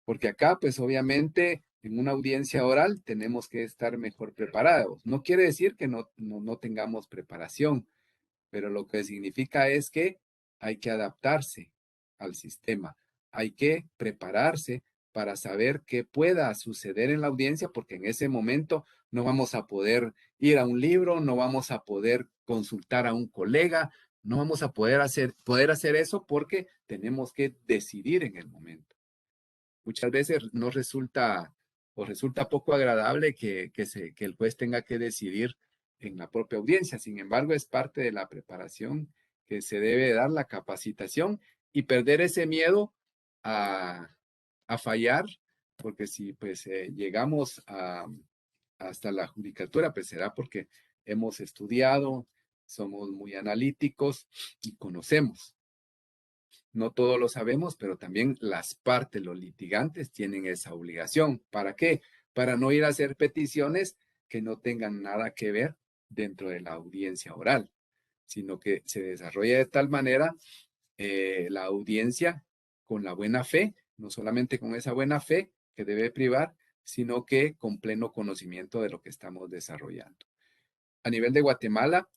Porque acá, pues obviamente, en una audiencia oral tenemos que estar mejor preparados. No quiere decir que no tengamos preparación, pero lo que significa es que hay que adaptarse al sistema. Hay que prepararse para saber qué pueda suceder en la audiencia, porque en ese momento no vamos a poder ir a un libro, no vamos a poder consultar a un colega, no vamos a poder hacer eso porque tenemos que decidir en el momento. Muchas veces no resulta o resulta poco agradable que el juez tenga que decidir en la propia audiencia. Sin embargo, es parte de la preparación que se debe dar, la capacitación, y perder ese miedo a fallar, porque si pues llegamos hasta la judicatura, pues será porque hemos estudiado, somos muy analíticos y conocemos. No todo lo sabemos, pero también las partes, los litigantes, tienen esa obligación. ¿Para qué? Para no ir a hacer peticiones que no tengan nada que ver dentro de la audiencia oral, sino que se desarrolle de tal manera la audiencia con la buena fe, no solamente con esa buena fe que debe privar, sino que con pleno conocimiento de lo que estamos desarrollando. A nivel de Guatemala,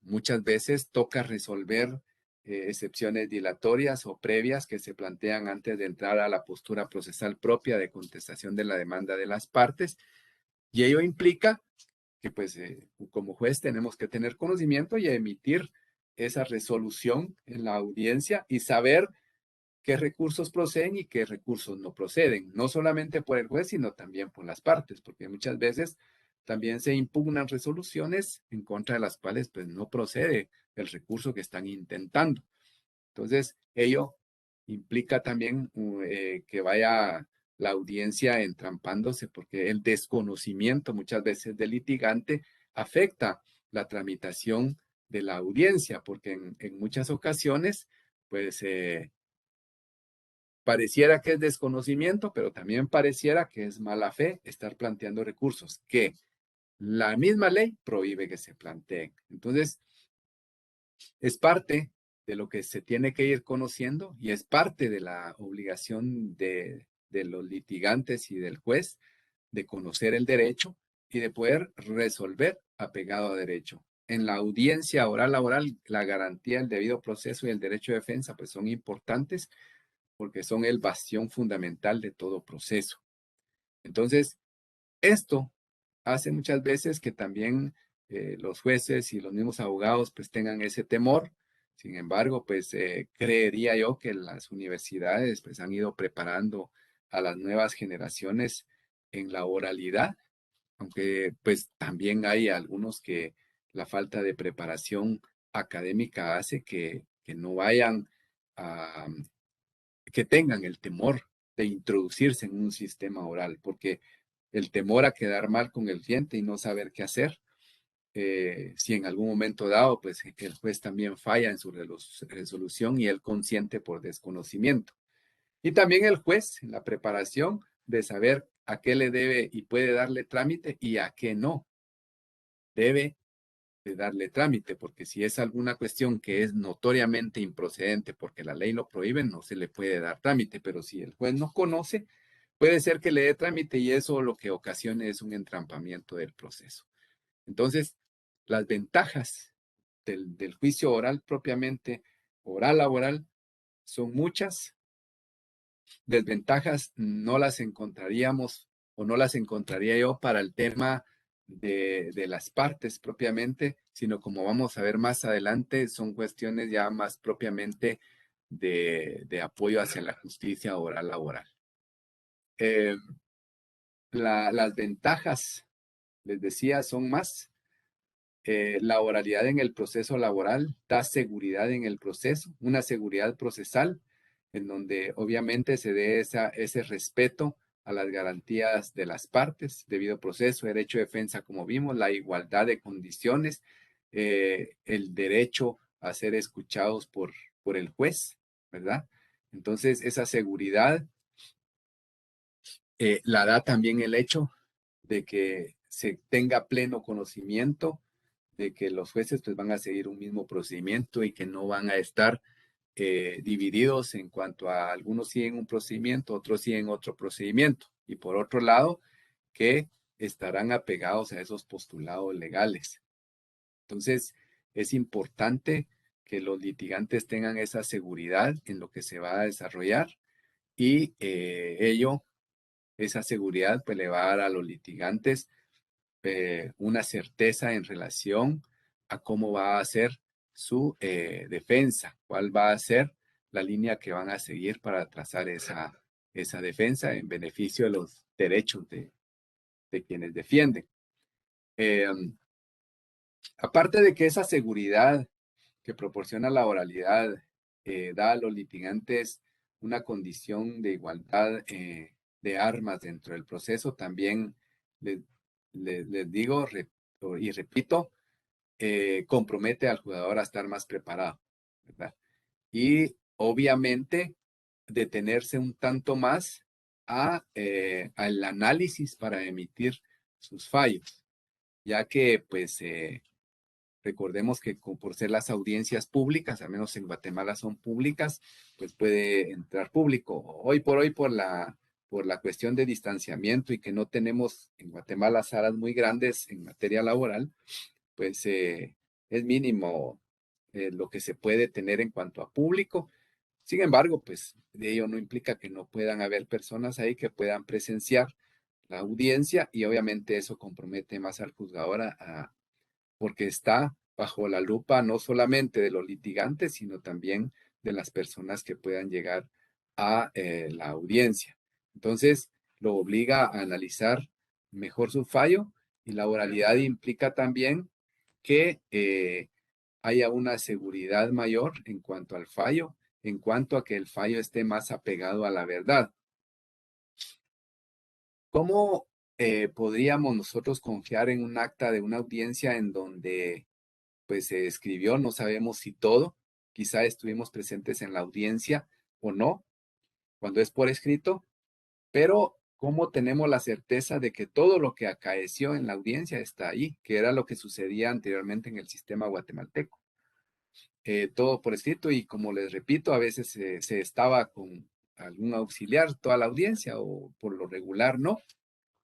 muchas veces toca resolver excepciones dilatorias o previas que se plantean antes de entrar a la postura procesal propia de contestación de la demanda de las partes, y ello implica que pues como juez tenemos que tener conocimiento y emitir esa resolución en la audiencia y saber qué recursos proceden y qué recursos no proceden, no solamente por el juez, sino también por las partes, porque muchas veces también se impugnan resoluciones en contra de las cuales pues no procede el recurso que están intentando. Entonces, ello implica también que vaya la audiencia entrampándose, porque el desconocimiento muchas veces del litigante afecta la tramitación de la audiencia, porque en muchas ocasiones, pues pareciera que es desconocimiento, pero también pareciera que es mala fe estar planteando recursos que la misma ley prohíbe que se planteen. Entonces, es parte de lo que se tiene que ir conociendo y es parte de la obligación de los litigantes y del juez de conocer el derecho y de poder resolver apegado a derecho. En la audiencia oral laboral, la garantía del debido proceso y el derecho de defensa pues son importantes porque son el bastión fundamental de todo proceso. Entonces, esto hace muchas veces que también los jueces y los mismos abogados pues tengan ese temor. Sin embargo, pues creería yo que las universidades pues han ido preparando a las nuevas generaciones en la oralidad, aunque pues también hay algunos que la falta de preparación académica hace que no vayan a, que tengan el temor de introducirse en un sistema oral, porque el temor a quedar mal con el cliente y no saber qué hacer, si en algún momento dado, pues el juez también falla en su resolución y él consciente por desconocimiento. Y también el juez en la preparación de saber a qué le debe y puede darle trámite y a qué no debe de darle trámite, porque si es alguna cuestión que es notoriamente improcedente porque la ley lo prohíbe, no se le puede dar trámite, pero si el juez no conoce, puede ser que le dé trámite y eso lo que ocasione es un entrampamiento del proceso. Entonces, las ventajas del juicio oral propiamente, oral laboral, son muchas. Desventajas no las encontraríamos o no las encontraría yo para el tema de las partes propiamente, sino como vamos a ver más adelante, son cuestiones ya más propiamente de apoyo hacia la justicia oral laboral. Eh, las ventajas, les decía, son más. La oralidad en el proceso laboral da seguridad en el proceso, una seguridad procesal, en donde obviamente se dé ese respeto a las garantías de las partes, debido proceso, derecho de defensa, como vimos, la igualdad de condiciones, el derecho a ser escuchados por el juez, ¿verdad? Entonces, esa seguridad la da también el hecho de que se tenga pleno conocimiento de que los jueces pues van a seguir un mismo procedimiento y que no van a estar divididos en cuanto a algunos siguen un procedimiento, otros siguen otro procedimiento. Y por otro lado, que estarán apegados a esos postulados legales. Entonces, es importante que los litigantes tengan esa seguridad en lo que se va a desarrollar y esa seguridad pues le va a dar a los litigantes una certeza en relación a cómo va a ser su defensa, cuál va a ser la línea que van a seguir para trazar esa defensa en beneficio de los derechos de quienes defienden. Aparte de que esa seguridad que proporciona la oralidad da a los litigantes una condición de igualdad de armas dentro del proceso, también les digo y repito, compromete al jugador a estar más preparado, ¿verdad? Y obviamente detenerse un tanto más al análisis para emitir sus fallos, ya que pues recordemos que por ser las audiencias públicas, al menos en Guatemala son públicas, pues puede entrar público. Hoy por la cuestión de distanciamiento y que no tenemos en Guatemala salas muy grandes en materia laboral, pues es mínimo lo que se puede tener en cuanto a público. Sin embargo, pues de ello no implica que no puedan haber personas ahí que puedan presenciar la audiencia y obviamente eso compromete más al juzgador porque está bajo la lupa no solamente de los litigantes, sino también de las personas que puedan llegar a la audiencia. Entonces, lo obliga a analizar mejor su fallo y la oralidad implica también que haya una seguridad mayor en cuanto al fallo, en cuanto a que el fallo esté más apegado a la verdad. ¿Cómo podríamos nosotros confiar en un acta de una audiencia en donde pues se escribió, no sabemos si todo, quizá estuvimos presentes en la audiencia o no, cuando es por escrito, pero cómo tenemos la certeza de que todo lo que acaeció en la audiencia está ahí, que era lo que sucedía anteriormente en el sistema guatemalteco? todo por escrito y como les repito, a veces se estaba con algún auxiliar toda la audiencia o por lo regular no.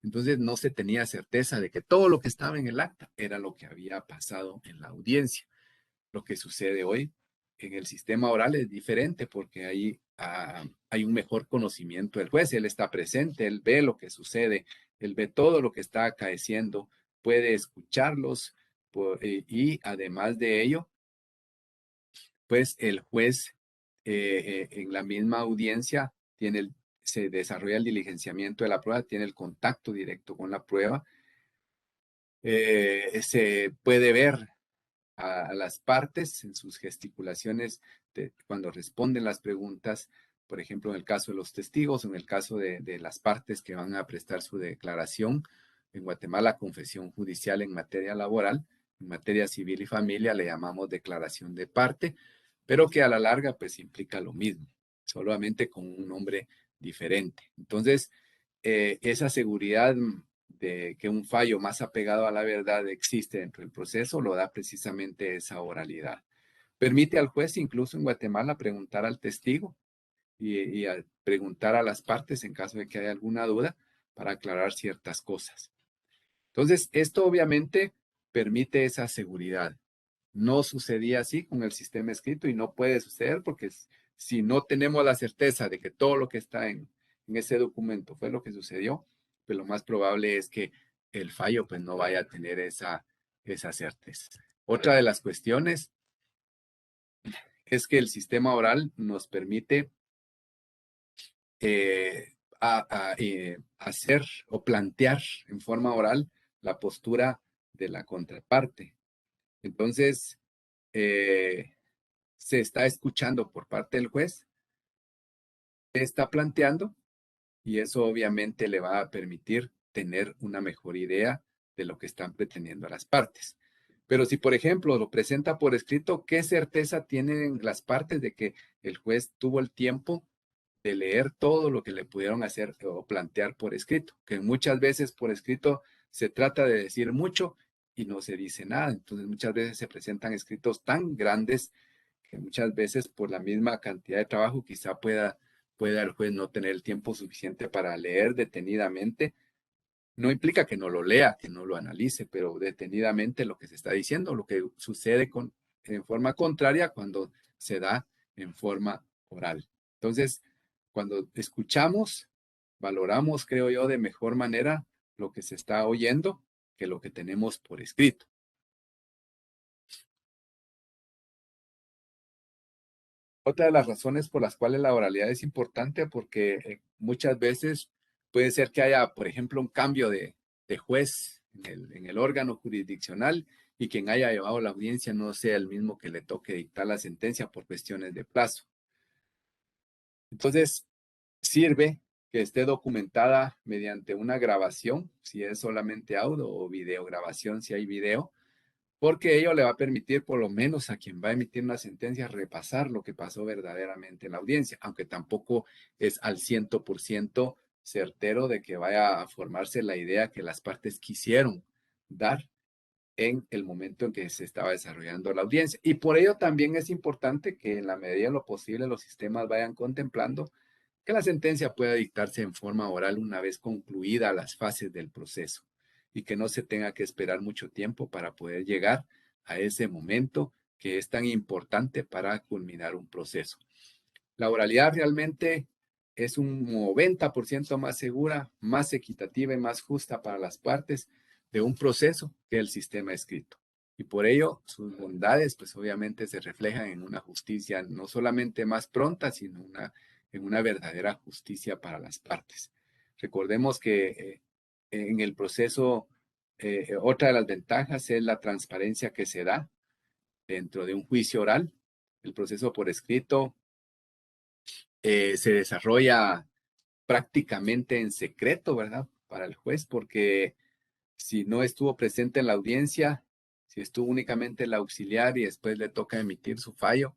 Entonces no se tenía certeza de que todo lo que estaba en el acta era lo que había pasado en la audiencia. Lo que sucede hoy en el sistema oral es diferente porque ahí hay un mejor conocimiento del juez. Él está presente, él ve lo que sucede, él ve todo lo que está acaeciendo, puede escucharlos y además de ello, pues el juez en la misma audiencia se desarrolla el diligenciamiento de la prueba, tiene el contacto directo con la prueba, se puede ver a las partes en sus gesticulaciones cuando responden las preguntas, por ejemplo, en el caso de los testigos, en el caso de las partes que van a prestar su declaración. En Guatemala, confesión judicial en materia laboral, en materia civil y familia le llamamos declaración de parte, pero que a la larga pues implica lo mismo, solamente con un nombre diferente. Entonces, esa seguridad de que un fallo más apegado a la verdad existe dentro del proceso lo da precisamente esa oralidad. Permite al juez, incluso en Guatemala, preguntar al testigo y preguntar a las partes en caso de que haya alguna duda para aclarar ciertas cosas. Entonces, esto obviamente permite esa seguridad. No sucedía así con el sistema escrito y no puede suceder porque si no tenemos la certeza de que todo lo que está en ese documento fue lo que sucedió, pues lo más probable es que el fallo pues no vaya a tener esa certeza. Otra de las cuestiones es que el sistema oral nos permite hacer o plantear en forma oral la postura de la contraparte. Entonces, se está escuchando por parte del juez, se está planteando y eso obviamente le va a permitir tener una mejor idea de lo que están pretendiendo las partes. Pero si, por ejemplo, lo presenta por escrito, ¿qué certeza tienen las partes de que el juez tuvo el tiempo de leer todo lo que le pudieron hacer o plantear por escrito? Que muchas veces por escrito se trata de decir mucho y no se dice nada. Entonces, muchas veces se presentan escritos tan grandes que muchas veces por la misma cantidad de trabajo quizá pueda el juez no tener el tiempo suficiente para leer detenidamente. No implica que no lo lea, que no lo analice, pero detenidamente lo que se está diciendo, lo que sucede en forma contraria cuando se da en forma oral. Entonces, cuando escuchamos, valoramos, creo yo, de mejor manera lo que se está oyendo que lo que tenemos por escrito. Otra de las razones por las cuales la oralidad es importante, porque muchas veces puede ser que haya, por ejemplo, un cambio de juez en el órgano jurisdiccional y quien haya llevado la audiencia no sea el mismo que le toque dictar la sentencia por cuestiones de plazo. Entonces, sirve que esté documentada mediante una grabación, si es solamente audio, o videograbación, si hay video, porque ello le va a permitir por lo menos a quien va a emitir una sentencia repasar lo que pasó verdaderamente en la audiencia, aunque tampoco es al 100% certero de que vaya a formarse la idea que las partes quisieron dar en el momento en que se estaba desarrollando la audiencia. Y por ello también es importante que en la medida de lo posible los sistemas vayan contemplando que la sentencia pueda dictarse en forma oral una vez concluida las fases del proceso y que no se tenga que esperar mucho tiempo para poder llegar a ese momento que es tan importante para culminar un proceso. La oralidad realmente es un 90% más segura, más equitativa y más justa para las partes de un proceso que el sistema escrito. Y por ello, sus bondades, pues obviamente se reflejan en una justicia no solamente más pronta, sino en una verdadera justicia para las partes. Recordemos que en el proceso, otra de las ventajas es la transparencia que se da dentro de un juicio oral. El proceso por escrito se desarrolla prácticamente en secreto, ¿verdad? Para el juez, porque si no estuvo presente en la audiencia, si estuvo únicamente el auxiliar y después le toca emitir su fallo,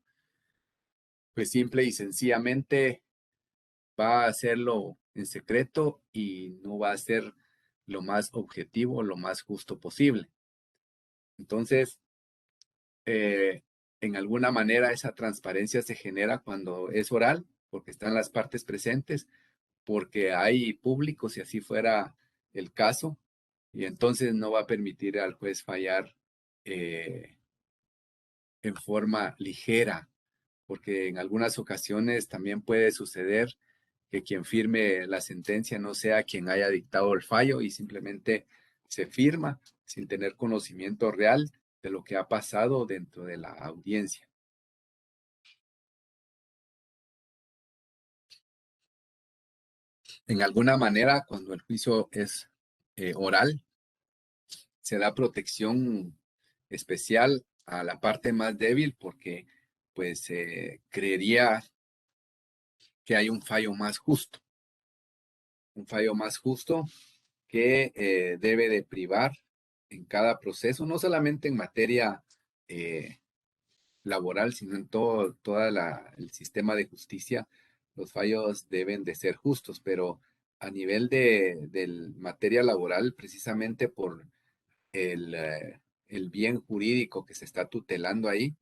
pues simple y sencillamente va a hacerlo en secreto y no va a ser lo más objetivo, lo más justo posible. Entonces, en alguna manera esa transparencia se genera cuando es oral, porque están las partes presentes, porque hay público, si así fuera el caso, y entonces no va a permitir al juez fallar en forma ligera, porque en algunas ocasiones también puede suceder que quien firme la sentencia no sea quien haya dictado el fallo y simplemente se firma sin tener conocimiento real de lo que ha pasado dentro de la audiencia. En alguna manera, cuando el juicio es oral, se da protección especial a la parte más débil porque pues creería que hay un fallo más justo que debe de privar en cada proceso, no solamente en materia laboral, sino en todo el sistema de justicia. Los fallos deben de ser justos, pero a nivel de materia laboral, precisamente por el bien jurídico que se está tutelando ahí,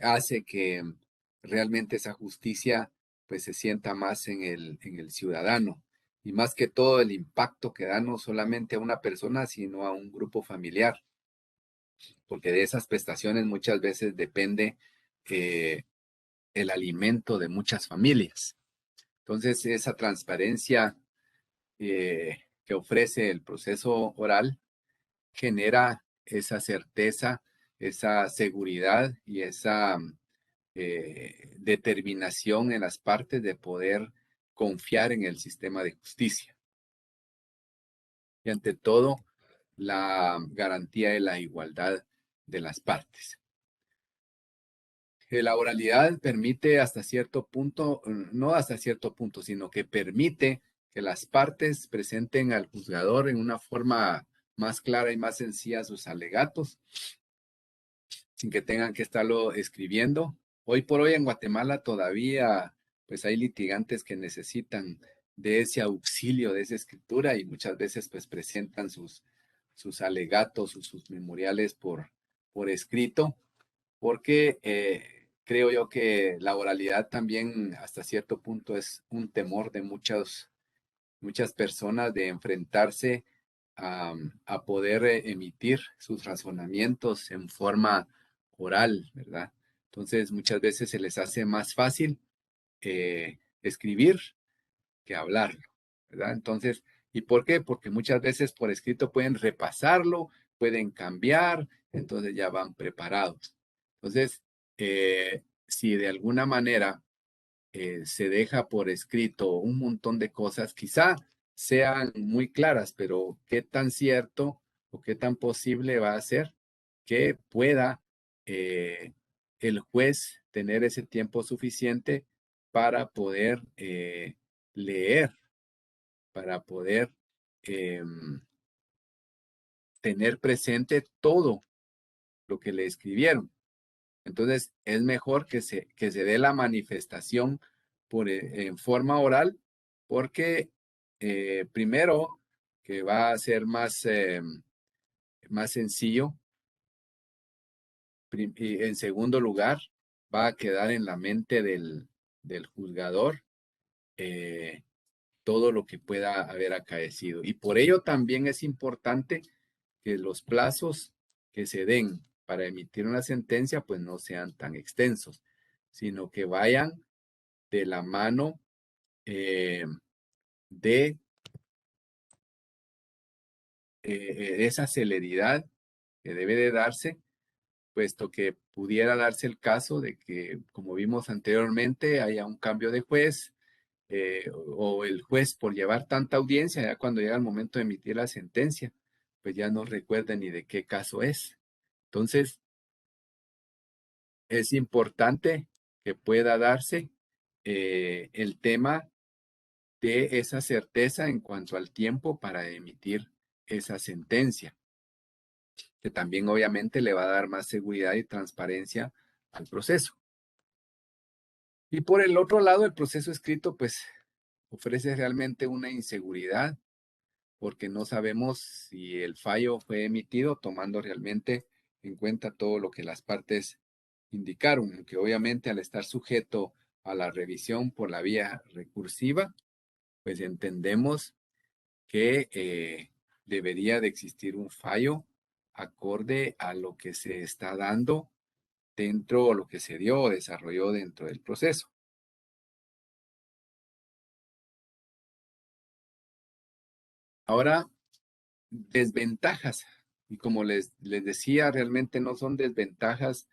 hace que realmente esa justicia pues se sienta más en el ciudadano y más que todo el impacto que da no solamente a una persona, sino a un grupo familiar, porque de esas prestaciones muchas veces depende el alimento de muchas familias. Entonces, esa transparencia que ofrece el proceso oral genera esa certeza, esa seguridad y esa determinación en las partes de poder confiar en el sistema de justicia. Y ante todo, la garantía de la igualdad de las partes. La oralidad permite hasta cierto punto, no hasta cierto punto, sino que permite que las partes presenten al juzgador en una forma más clara y más sencilla sus alegatos, sin que tengan que estarlo escribiendo. Hoy por hoy en Guatemala todavía pues hay litigantes que necesitan de ese auxilio, de esa escritura y muchas veces pues presentan sus alegatos o sus memoriales por escrito, porque creo yo que la oralidad también hasta cierto punto es un temor de muchas personas de enfrentarse a poder emitir sus razonamientos en forma oral, ¿verdad? Entonces muchas veces se les hace más fácil escribir que hablarlo, ¿verdad? Entonces, ¿y por qué? Porque muchas veces por escrito pueden repasarlo, pueden cambiar, entonces ya van preparados. Entonces, si de alguna manera se deja por escrito un montón de cosas, quizá sean muy claras, pero qué tan cierto o qué tan posible va a ser que pueda el juez tener ese tiempo suficiente para poder leer, para poder tener presente todo lo que le escribieron. Entonces, es mejor que se dé la manifestación en forma oral, porque primero, que va a ser más sencillo, y en segundo lugar, va a quedar en la mente del juzgador todo lo que pueda haber acaecido. Y por ello también es importante que los plazos que se den para emitir una sentencia pues no sean tan extensos, sino que vayan de la mano de esa celeridad que debe de darse, puesto que pudiera darse el caso de que, como vimos anteriormente, haya un cambio de juez o el juez por llevar tanta audiencia, ya cuando llega el momento de emitir la sentencia, pues ya no recuerda ni de qué caso es. Entonces, es importante que pueda darse el tema de esa certeza en cuanto al tiempo para emitir esa sentencia, que también obviamente le va a dar más seguridad y transparencia al proceso. Y por el otro lado, el proceso escrito pues ofrece realmente una inseguridad porque no sabemos si el fallo fue emitido tomando realmente en cuenta todo lo que las partes indicaron, que obviamente al estar sujeto a la revisión por la vía recursiva, pues entendemos que debería de existir un fallo acorde a lo que se está dando dentro, o lo que se dio o desarrolló dentro del proceso. Ahora, desventajas. Y como les decía, realmente no son desventajas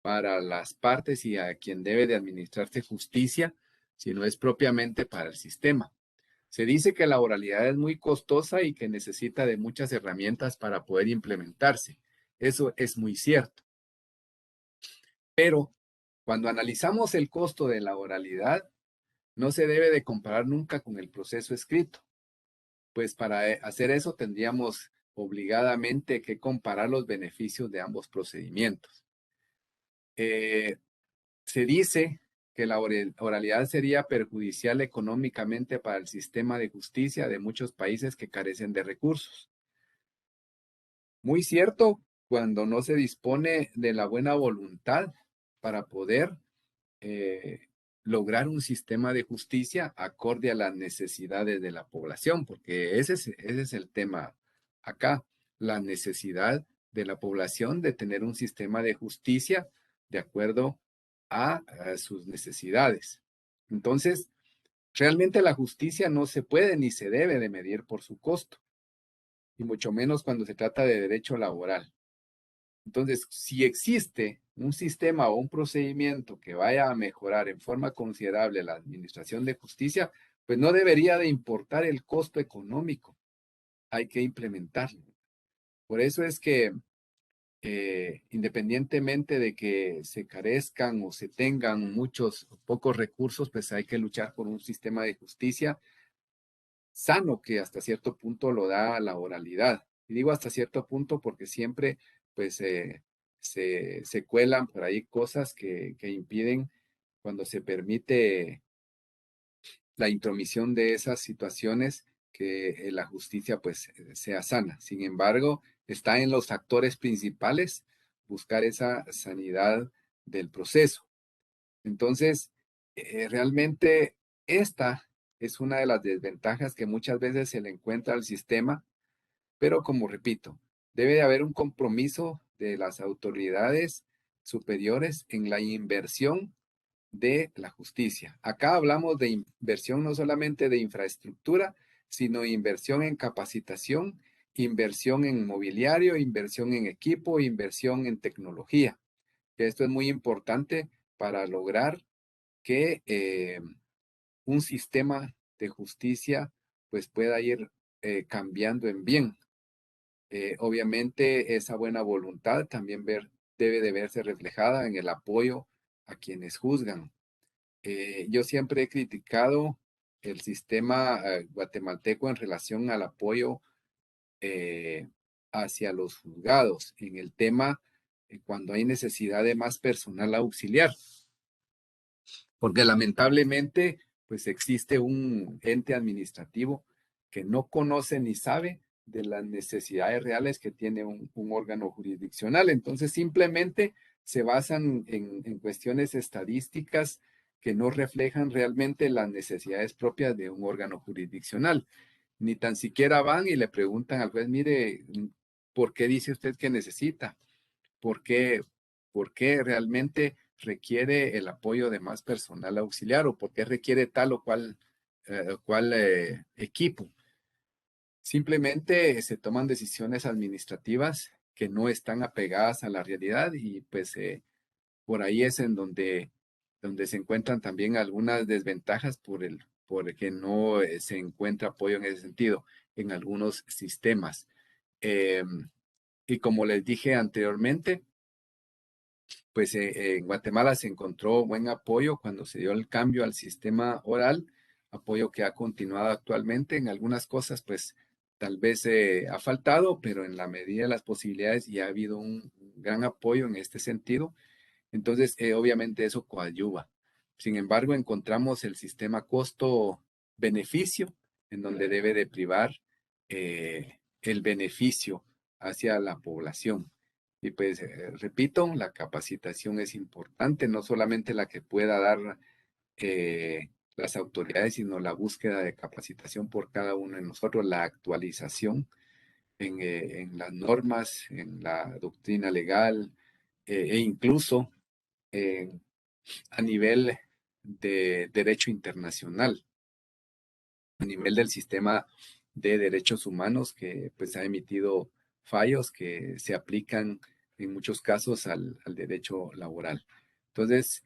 para las partes y a quien debe de administrarse justicia, sino es propiamente para el sistema. Se dice que la oralidad es muy costosa y que necesita de muchas herramientas para poder implementarse. Eso es muy cierto. Pero cuando analizamos el costo de la oralidad, no se debe de comparar nunca con el proceso escrito, pues para hacer eso tendríamos obligadamente que comparar los beneficios de ambos procedimientos. Se dice que la oralidad sería perjudicial económicamente para el sistema de justicia de muchos países que carecen de recursos. Muy cierto, cuando no se dispone de la buena voluntad para poder lograr un sistema de justicia acorde a las necesidades de la población, porque ese es el tema acá, la necesidad de la población de tener un sistema de justicia de acuerdo a sus necesidades. Entonces, realmente la justicia no se puede ni se debe de medir por su costo, y mucho menos cuando se trata de derecho laboral. Entonces, si existe un sistema o un procedimiento que vaya a mejorar en forma considerable la administración de justicia, pues no debería de importar el costo económico. Hay que implementarlo. Por eso es que independientemente de que se carezcan o se tengan muchos pocos recursos, pues hay que luchar por un sistema de justicia sano que hasta cierto punto lo da la oralidad. Y digo hasta cierto punto porque siempre pues se cuelan por ahí cosas que impiden cuando se permite la intromisión de esas situaciones que la justicia pues sea sana. Sin embargo, está en los actores principales buscar esa sanidad del proceso. Entonces, realmente esta es una de las desventajas que muchas veces se le encuentra al sistema, pero como repito, debe de haber un compromiso de las autoridades superiores en la inversión de la justicia. Acá hablamos de inversión no solamente de infraestructura, sino inversión en capacitación, inversión en mobiliario, inversión en equipo, inversión en tecnología. Esto es muy importante para lograr que un sistema de justicia pues pueda ir cambiando en bien. Obviamente esa buena voluntad también debe de verse reflejada en el apoyo a quienes juzgan. Yo siempre he criticado el sistema guatemalteco en relación al apoyo eh, hacia los juzgados en el tema cuando hay necesidad de más personal auxiliar, porque lamentablemente pues existe un ente administrativo que no conoce ni sabe de las necesidades reales que tiene un órgano jurisdiccional. Entonces simplemente se basan en cuestiones estadísticas que no reflejan realmente las necesidades propias de un órgano jurisdiccional. Ni tan siquiera van y le preguntan al juez, mire, ¿por qué dice usted que necesita? ¿Por qué, por qué realmente requiere el apoyo de más personal auxiliar o por qué requiere tal o cual equipo? Simplemente se toman decisiones administrativas que no están apegadas a la realidad y pues por ahí es en donde se encuentran también algunas desventajas por que no se encuentra apoyo en ese sentido en algunos sistemas. Y como les dije anteriormente, pues en Guatemala se encontró buen apoyo cuando se dio el cambio al sistema oral, apoyo que ha continuado actualmente. En algunas cosas, pues tal vez ha faltado, pero en la medida de las posibilidades ya ha habido un gran apoyo en este sentido. Entonces, obviamente eso coadyuva. Sin embargo, encontramos el sistema costo-beneficio, en donde debe de privar el beneficio hacia la población. Y pues, repito, la capacitación es importante, no solamente la que pueda dar las autoridades, sino la búsqueda de capacitación por cada uno de nosotros, la actualización en las normas, en la doctrina legal, e incluso a nivel de derecho internacional, a nivel del sistema de derechos humanos que pues ha emitido fallos que se aplican en muchos casos al derecho laboral. Entonces,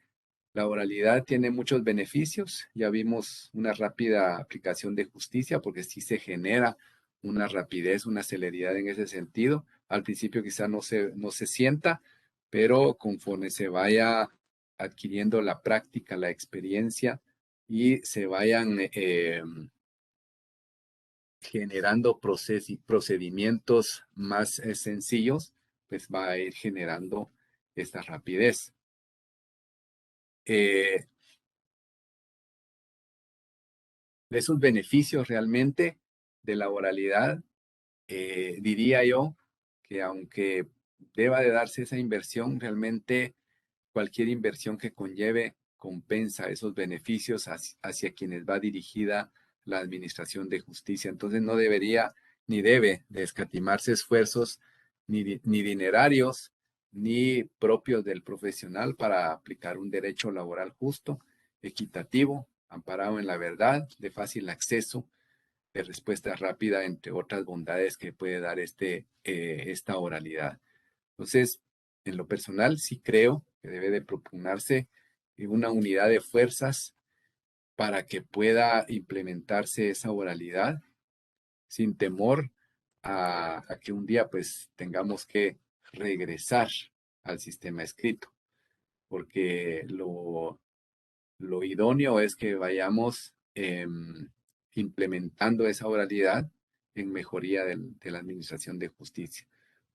la oralidad tiene muchos beneficios. Ya vimos una rápida aplicación de justicia porque sí se genera una rapidez, una celeridad en ese sentido. Al principio quizá no se sienta, pero conforme se vaya adquiriendo la práctica, la experiencia y se vayan generando procedimientos más sencillos, pues va a ir generando esta rapidez. De sus beneficios realmente de la oralidad, diría yo que aunque deba de darse esa inversión, realmente cualquier inversión que conlleve compensa esos beneficios hacia quienes va dirigida la administración de justicia. Entonces no debería ni debe de escatimarse esfuerzos ni dinerarios ni propios del profesional para aplicar un derecho laboral justo, equitativo, amparado en la verdad, de fácil acceso, de respuesta rápida, entre otras bondades que puede dar esta oralidad. Entonces, en lo personal, sí creo que debe de propugnarse una unidad de fuerzas para que pueda implementarse esa oralidad sin temor a que un día pues tengamos que regresar al sistema escrito, porque lo idóneo es que vayamos implementando esa oralidad en mejoría de la administración de justicia.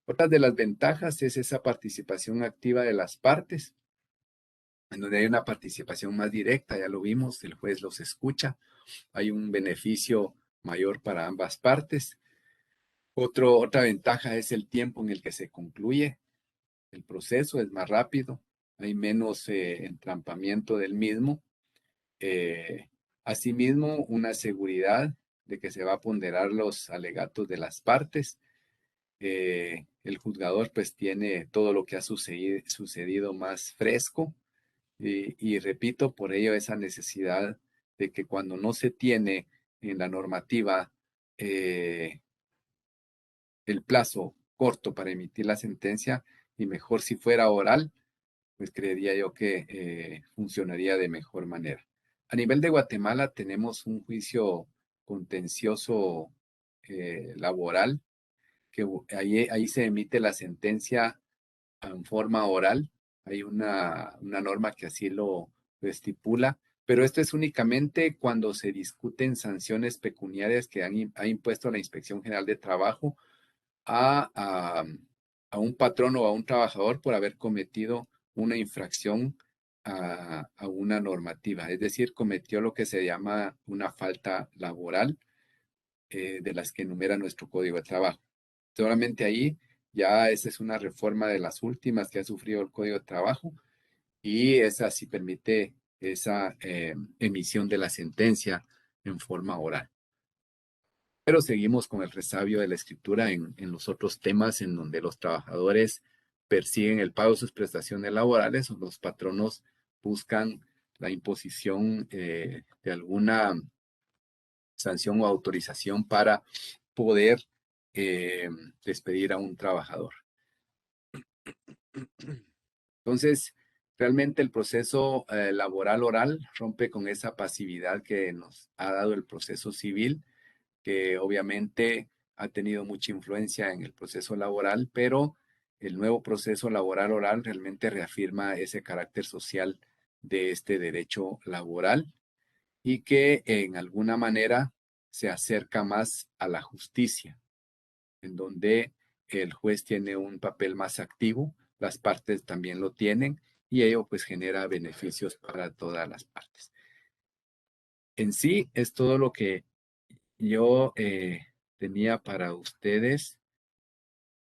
Otra de las ventajas es esa participación activa de las partes, en donde hay una participación más directa, ya lo vimos, el juez los escucha, hay un beneficio mayor para ambas partes. Otra ventaja es el tiempo en el que se concluye el proceso, es más rápido, hay menos entrampamiento del mismo. Asimismo, una seguridad de que se va a ponderar los alegatos de las partes. El juzgador pues tiene todo lo que ha sucedido más fresco y repito, por ello esa necesidad de que cuando no se tiene en la normativa el plazo corto para emitir la sentencia y mejor si fuera oral, pues creería yo que funcionaría de mejor manera. A nivel de Guatemala tenemos un juicio contencioso laboral, que ahí se emite la sentencia en forma oral. Hay una norma que así lo estipula, pero esto es únicamente cuando se discuten sanciones pecuniarias que ha impuesto la Inspección General de Trabajo a, a, a un patrón o a un trabajador por haber cometido una infracción a una normativa, es decir, cometió lo que se llama una falta laboral de las que enumera nuestro Código de Trabajo. Solamente ahí ya esa es una reforma de las últimas que ha sufrido el Código de Trabajo y esa sí permite esa emisión de la sentencia en forma oral. Pero seguimos con el resabio de la escritura en los otros temas en donde los trabajadores persiguen el pago de sus prestaciones laborales o los patronos buscan la imposición de alguna sanción o autorización para poder despedir a un trabajador. Entonces, realmente el proceso laboral oral rompe con esa pasividad que nos ha dado el proceso civil, que obviamente ha tenido mucha influencia en el proceso laboral, pero el nuevo proceso laboral oral realmente reafirma ese carácter social de este derecho laboral y que en alguna manera se acerca más a la justicia, en donde el juez tiene un papel más activo, las partes también lo tienen y ello pues genera beneficios para todas las partes. En sí es todo lo que yo tenía para ustedes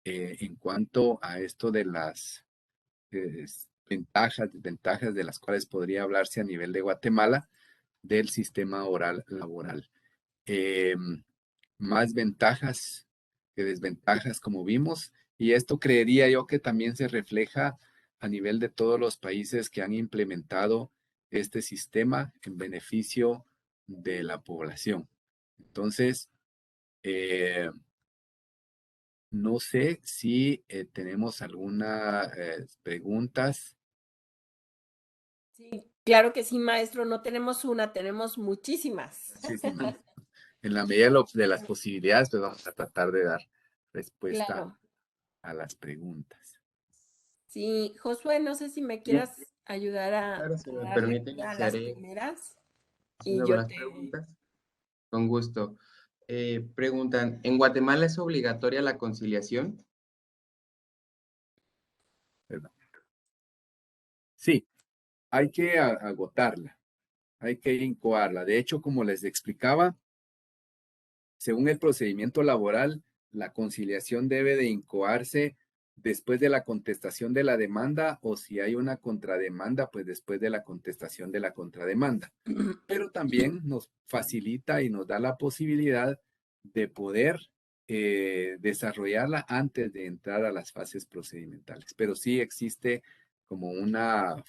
en cuanto a esto de las ventajas, desventajas de las cuales podría hablarse a nivel de Guatemala del sistema oral laboral. Más ventajas que desventajas, como vimos, y esto creería yo que también se refleja a nivel de todos los países que han implementado este sistema en beneficio de la población. Entonces, no sé si tenemos algunas preguntas. Sí, claro que sí, maestro. No tenemos una, tenemos muchísimas. Muchísimas. En la medida de las posibilidades, pues vamos a tratar de dar respuesta Claro. a las preguntas. Sí, Josué, no sé si me Bien, quieras ayudar a, claro, si a me dar permite, lectura a las iniciaré primeras y haciendo yo las te... preguntas. Con gusto. Preguntan, ¿en Guatemala es obligatoria la conciliación? ¿Verdad? Sí, hay que agotarla, hay que incoarla. De hecho, como les explicaba, según el procedimiento laboral, la conciliación debe de incoarse después de la contestación de la demanda o si hay una contrademanda, pues después de la contestación de la contrademanda. Pero también nos facilita y nos da la posibilidad de poder desarrollarla antes de entrar a las fases procedimentales. Pero sí existe como una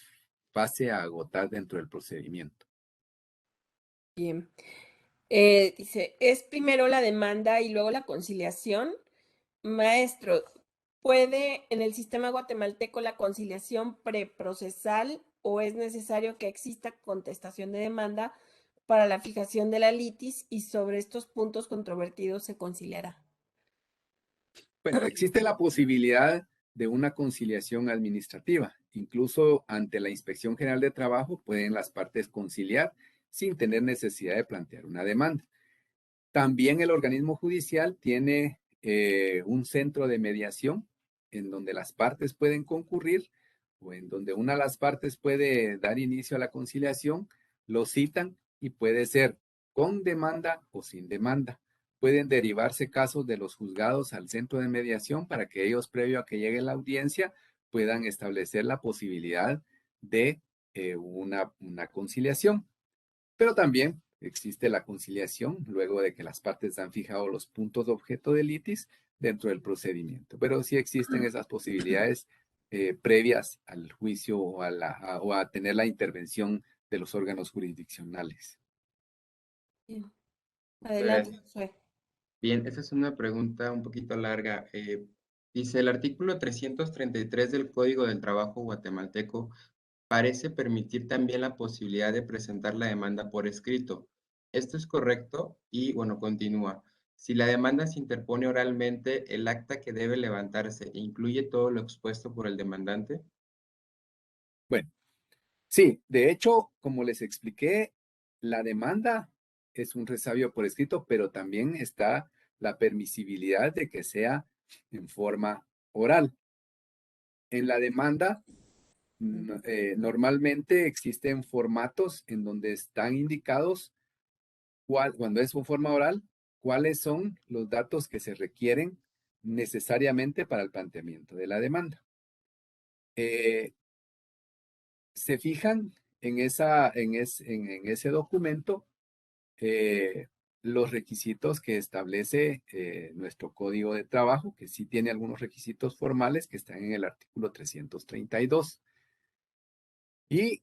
fase a agotar dentro del procedimiento. Bien. Dice, ¿es primero la demanda y luego la conciliación? Maestro, ¿puede en el sistema guatemalteco la conciliación preprocesal o es necesario que exista contestación de demanda para la fijación de la litis y sobre estos puntos controvertidos se conciliará? Bueno, existe la posibilidad de una conciliación administrativa. Incluso ante la Inspección General de Trabajo pueden las partes conciliar sin tener necesidad de plantear una demanda. También el organismo judicial tiene un centro de mediación en donde las partes pueden concurrir o en donde una de las partes puede dar inicio a la conciliación, lo citan y puede ser con demanda o sin demanda. Pueden derivarse casos de los juzgados al centro de mediación para que ellos, previo a que llegue la audiencia, puedan establecer la posibilidad de una conciliación. Pero también existe la conciliación luego de que las partes han fijado los puntos de objeto de litis dentro del procedimiento. Pero sí existen esas posibilidades previas al juicio o a tener la intervención de los órganos jurisdiccionales. Bien. Muchas Adelante, gracias. Josué. Bien, esa es una pregunta un poquito larga. Dice, el artículo 333 del Código del Trabajo guatemalteco parece permitir también la posibilidad de presentar la demanda por escrito. ¿Esto es correcto? Y bueno, continúa. Si la demanda se interpone oralmente, ¿el acta que debe levantarse incluye todo lo expuesto por el demandante? Bueno, sí, de hecho, como les expliqué, la demanda es un resabio por escrito, pero también está la permisibilidad de que sea en forma oral. En la demanda normalmente existen formatos en donde están indicados cuando es en forma oral, cuáles son los datos que se requieren necesariamente para el planteamiento de la demanda. Se fijan en ese documento los requisitos que establece nuestro código de trabajo, que sí tiene algunos requisitos formales que están en el artículo 332. Y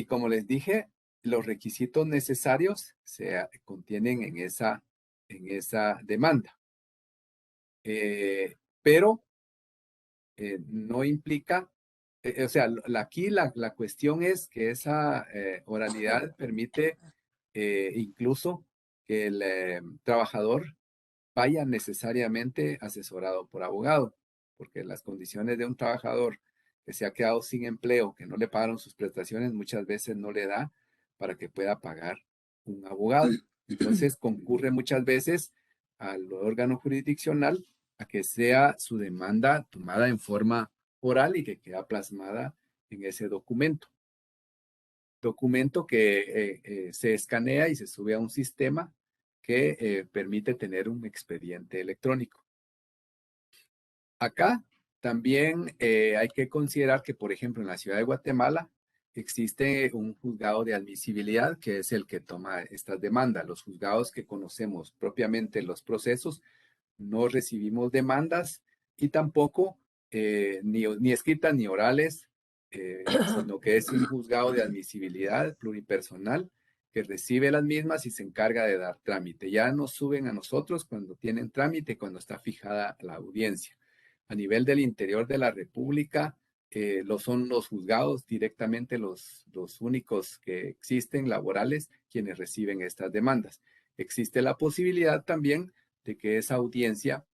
como les dije, los requisitos necesarios se contienen en esa demanda. Pero no implica, o sea, aquí la cuestión es que esa oralidad permite incluso que el trabajador vaya necesariamente asesorado por abogado, porque las condiciones de un trabajador que se ha quedado sin empleo, que no le pagaron sus prestaciones, muchas veces no le da para que pueda pagar un abogado. Entonces concurre muchas veces al órgano jurisdiccional a que sea su demanda tomada en forma oral y que queda plasmada en ese documento. Documento que se escanea y se sube a un sistema que permite tener un expediente electrónico. Acá también hay que considerar que, por ejemplo, en la ciudad de Guatemala existe un juzgado de admisibilidad que es el que toma estas demandas. Los juzgados que conocemos propiamente los procesos, no recibimos demandas y tampoco ni escritas ni orales, sino que es un juzgado de admisibilidad pluripersonal que recibe las mismas y se encarga de dar trámite. Ya nos suben a nosotros cuando tienen trámite, cuando está fijada la audiencia. A nivel del interior de la República, son los juzgados directamente los únicos que existen laborales quienes reciben estas demandas. Existe la posibilidad también de que esa audiencia,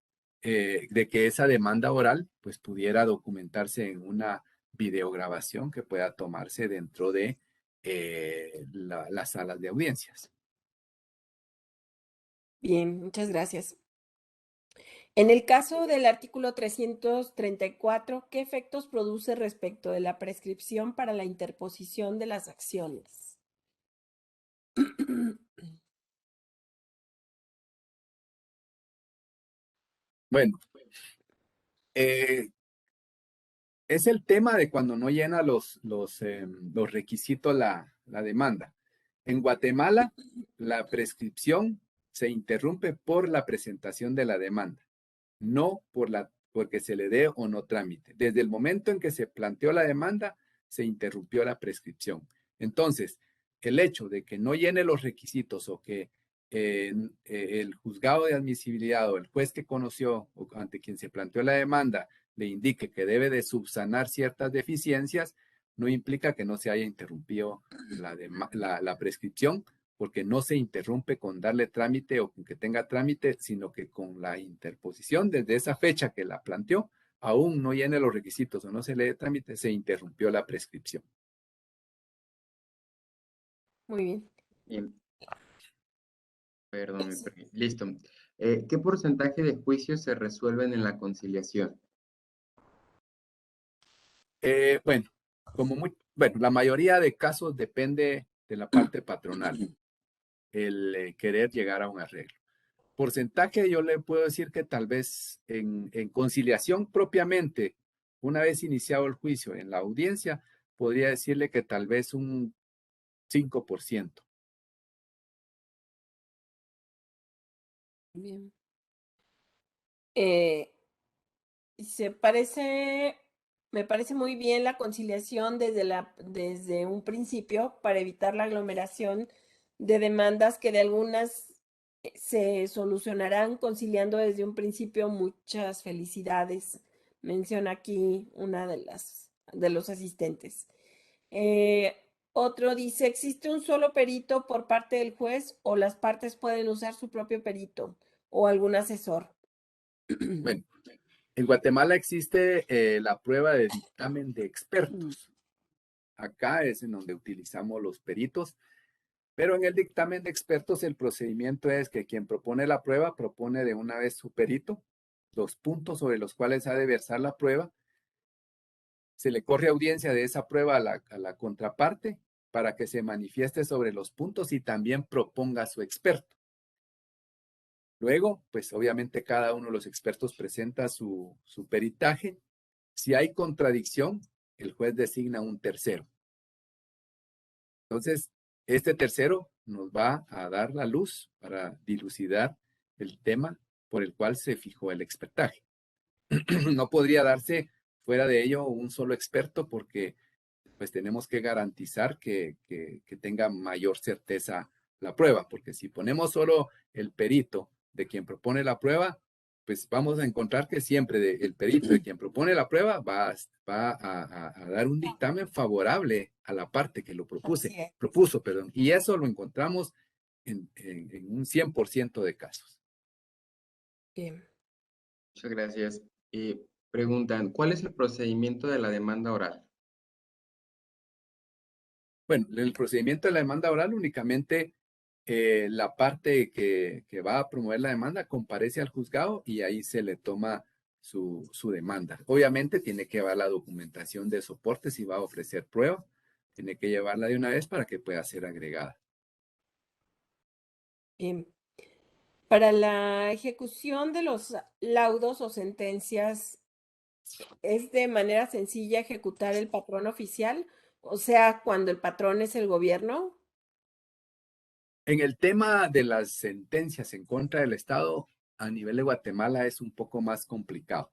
de que esa demanda oral, pues pudiera documentarse en una videograbación que pueda tomarse dentro de las salas de audiencias. Bien, muchas gracias. En el caso del artículo 334, ¿qué efectos produce respecto de la prescripción para la interposición de las acciones? Bueno, es el tema de cuando no llena los requisitos la demanda. En Guatemala, la prescripción se interrumpe por la presentación de la demanda, no porque se le dé o no trámite. Desde el momento en que se planteó la demanda, se interrumpió la prescripción. Entonces, el hecho de que no llene los requisitos o que el juzgado de admisibilidad o el juez que conoció o ante quien se planteó la demanda le indique que debe de subsanar ciertas deficiencias, no implica que no se haya interrumpido la prescripción, porque no se interrumpe con darle trámite o con que tenga trámite, sino que con la interposición desde esa fecha que la planteó, aún no llene los requisitos o no se le dé trámite, se interrumpió la prescripción. Muy bien. Bien, perdón, listo. ¿Qué porcentaje de juicios se resuelven en la conciliación? Bueno, la mayoría de casos depende de la parte patronal, el querer llegar a un arreglo. Porcentaje, yo le puedo decir que tal vez en conciliación propiamente, una vez iniciado el juicio en la audiencia, podría decirle que tal vez un 5%. Bien. Me parece muy bien la conciliación desde un principio para evitar la aglomeración de demandas que de algunas se solucionarán conciliando desde un principio. Muchas felicidades. Menciona aquí una de los asistentes. Eh, Otro dice, ¿existe un solo perito por parte del juez o las partes pueden usar su propio perito o algún asesor? Bueno, en Guatemala existe la prueba de dictamen de expertos. Acá es en donde utilizamos los peritos, pero en el dictamen de expertos el procedimiento es que quien propone la prueba propone de una vez su perito, los puntos sobre los cuales ha de versar la prueba, se le corre audiencia de esa prueba a la contraparte para que se manifieste sobre los puntos y también proponga a su experto. Luego, pues obviamente cada uno de los expertos presenta su peritaje. Si hay contradicción, el juez designa un tercero. Entonces, este tercero nos va a dar la luz para dilucidar el tema por el cual se fijó el expertaje. No podría darse fuera de ello un solo experto porque pues tenemos que garantizar que tenga mayor certeza la prueba, porque si ponemos solo el perito de quien propone la prueba, pues vamos a encontrar que siempre el perito de quien propone la prueba va a dar un dictamen favorable a la parte que lo Así es. propuso, perdón, y eso lo encontramos en un 100% de casos. Bien. Muchas gracias. Preguntan, ¿cuál es el procedimiento de la demanda oral? Bueno, el procedimiento de la demanda oral únicamente la parte que va a promover la demanda comparece al juzgado y ahí se le toma su demanda. Obviamente tiene que llevar la documentación de soporte si va a ofrecer prueba, tiene que llevarla de una vez para que pueda ser agregada. Bien. Para la ejecución de los laudos o sentencias, es de manera sencilla ejecutar el patrón oficial, o sea, cuando el patrón es el gobierno. En el tema de las sentencias en contra del Estado, a nivel de Guatemala es un poco más complicado,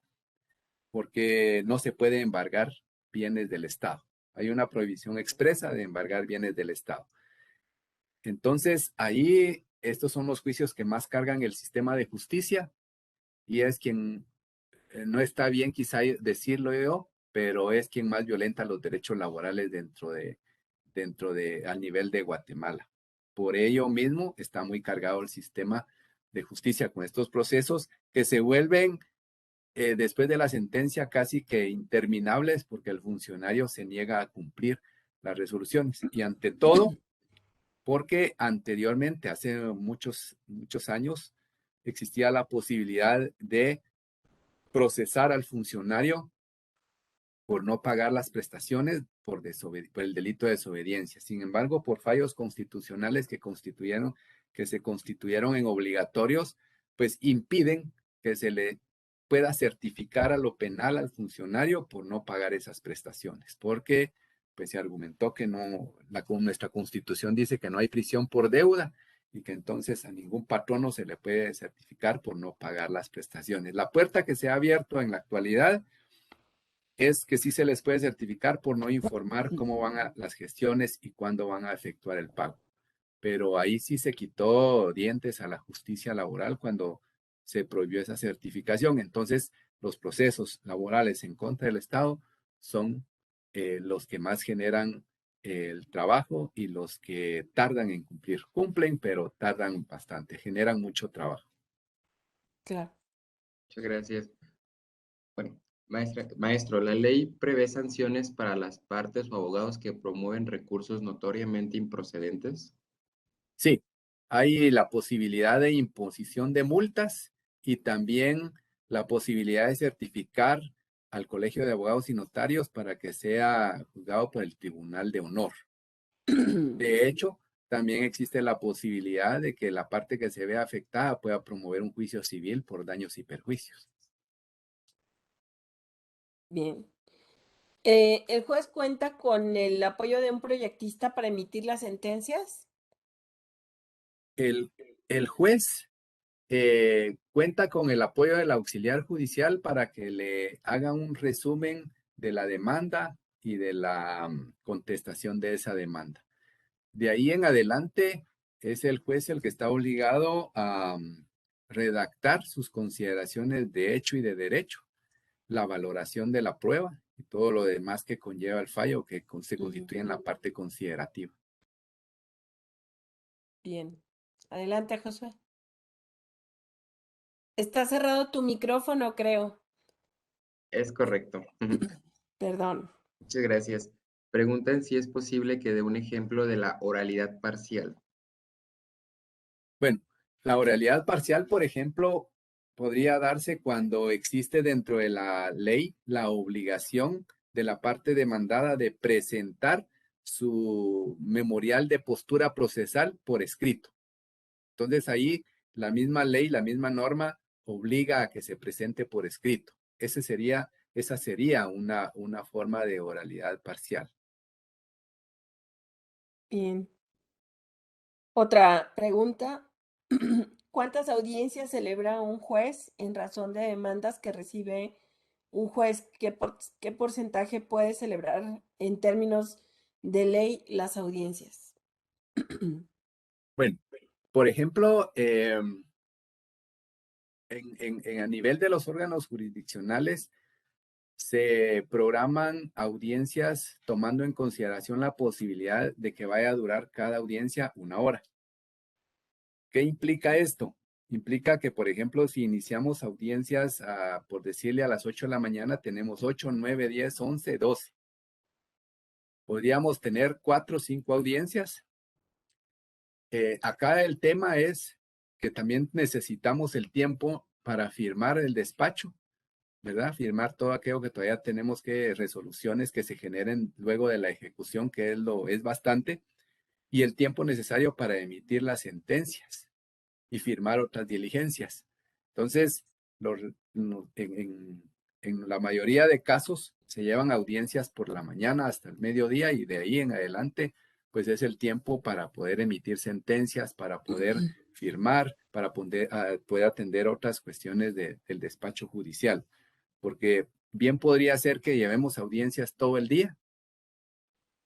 porque no se puede embargar bienes del Estado. Hay una prohibición expresa de embargar bienes del Estado. Entonces, ahí estos son los juicios que más cargan el sistema de justicia y es quien, no está bien quizá decirlo yo, pero es quien más violenta los derechos laborales al nivel de Guatemala. Por ello mismo está muy cargado el sistema de justicia con estos procesos que se vuelven después de la sentencia casi que interminables porque el funcionario se niega a cumplir las resoluciones. Y ante todo, porque anteriormente, hace muchos años, existía la posibilidad de procesar al funcionario por no pagar las prestaciones por el delito de desobediencia. Sin embargo, por fallos constitucionales que se constituyeron en obligatorios, pues impiden que se le pueda certificar a lo penal al funcionario por no pagar esas prestaciones, porque pues se argumentó que no, nuestra constitución dice que no hay prisión por deuda y que entonces a ningún patrono se le puede certificar por no pagar las prestaciones. La puerta que se ha abierto en la actualidad es que sí se les puede certificar por no informar cómo van las gestiones y cuándo van a efectuar el pago. Pero ahí sí se quitó dientes a la justicia laboral cuando se prohibió esa certificación. Entonces, los procesos laborales en contra del Estado son los que más generan el trabajo y los que tardan en cumplir. Cumplen, pero tardan bastante, generan mucho trabajo. Claro. Muchas gracias. Bueno, maestro, ¿la ley prevé sanciones para las partes o abogados que promueven recursos notoriamente improcedentes? Sí, hay la posibilidad de imposición de multas y también la posibilidad de certificar al Colegio de Abogados y Notarios para que sea juzgado por el Tribunal de Honor. De hecho, también existe la posibilidad de que la parte que se vea afectada pueda promover un juicio civil por daños y perjuicios. Bien. ¿El juez cuenta con el apoyo de un proyectista para emitir las sentencias? El, el juez cuenta con el apoyo del auxiliar judicial para que le haga un resumen de la demanda y de la contestación de esa demanda. De ahí en adelante es el juez el que está obligado a redactar sus consideraciones de hecho y de derecho, la valoración de la prueba y todo lo demás que conlleva el fallo que se constituye en la parte considerativa. Bien. Adelante, Josué. Está cerrado tu micrófono, creo. Es correcto. Perdón. Muchas gracias. Preguntan si es posible que dé un ejemplo de la oralidad parcial. Bueno, la oralidad parcial, por ejemplo, podría darse cuando existe dentro de la ley la obligación de la parte demandada de presentar su memorial de postura procesal por escrito. Entonces ahí la misma ley, la misma norma obliga a que se presente por escrito. Esa sería una forma de oralidad parcial. Bien. Otra pregunta. ¿Cuántas audiencias celebra un juez en razón de demandas que recibe un juez? ¿Qué porcentaje puede celebrar en términos de ley las audiencias? Bueno, por ejemplo, a nivel de los órganos jurisdiccionales, se programan audiencias tomando en consideración la posibilidad de que vaya a durar cada audiencia 1 hora. ¿Qué implica esto? Implica que, por ejemplo, si iniciamos audiencias, por decirle a las 8 de la mañana, tenemos 8, 9, 10, 11, 12. Podríamos tener 4 o 5 audiencias. Acá el tema es que también necesitamos el tiempo para firmar el despacho, ¿verdad? Firmar todo aquello que todavía tenemos resoluciones que se generen luego de la ejecución, que es bastante, y el tiempo necesario para emitir las sentencias y firmar otras diligencias. Entonces, en en la mayoría de casos se llevan audiencias por la mañana hasta el mediodía y de ahí en adelante pues es el tiempo para poder emitir sentencias, para poder firmar, para poder atender otras cuestiones del despacho judicial. Porque bien podría ser que llevemos audiencias todo el día.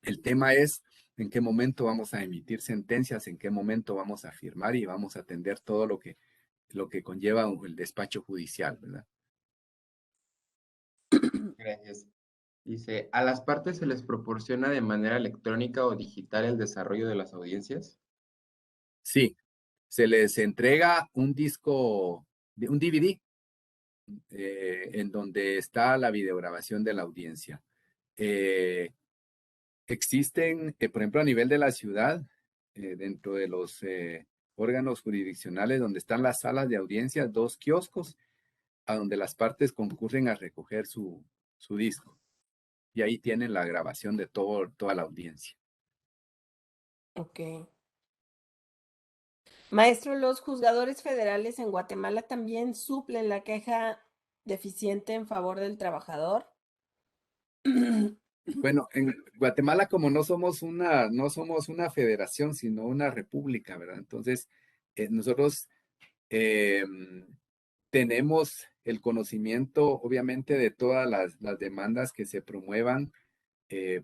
El tema es en qué momento vamos a emitir sentencias, en qué momento vamos a firmar y vamos a atender todo lo que conlleva el despacho judicial, ¿verdad? Gracias. Dice, ¿a las partes se les proporciona de manera electrónica o digital el desarrollo de las audiencias? Sí, se les entrega un disco, un DVD, en donde está la videograbación de la audiencia. Existen, por ejemplo, a nivel de la ciudad, dentro de los órganos jurisdiccionales donde están las salas de audiencia, 2 kioscos a donde las partes concurren a recoger su disco. Y ahí tienen la grabación de toda la audiencia. Ok. Maestro, ¿los juzgadores federales en Guatemala también suplen la queja deficiente en favor del trabajador? Bueno, en Guatemala como no somos una federación, sino una república, ¿verdad? Entonces, nosotros eh, tenemos el conocimiento, obviamente, de todas las demandas que se promuevan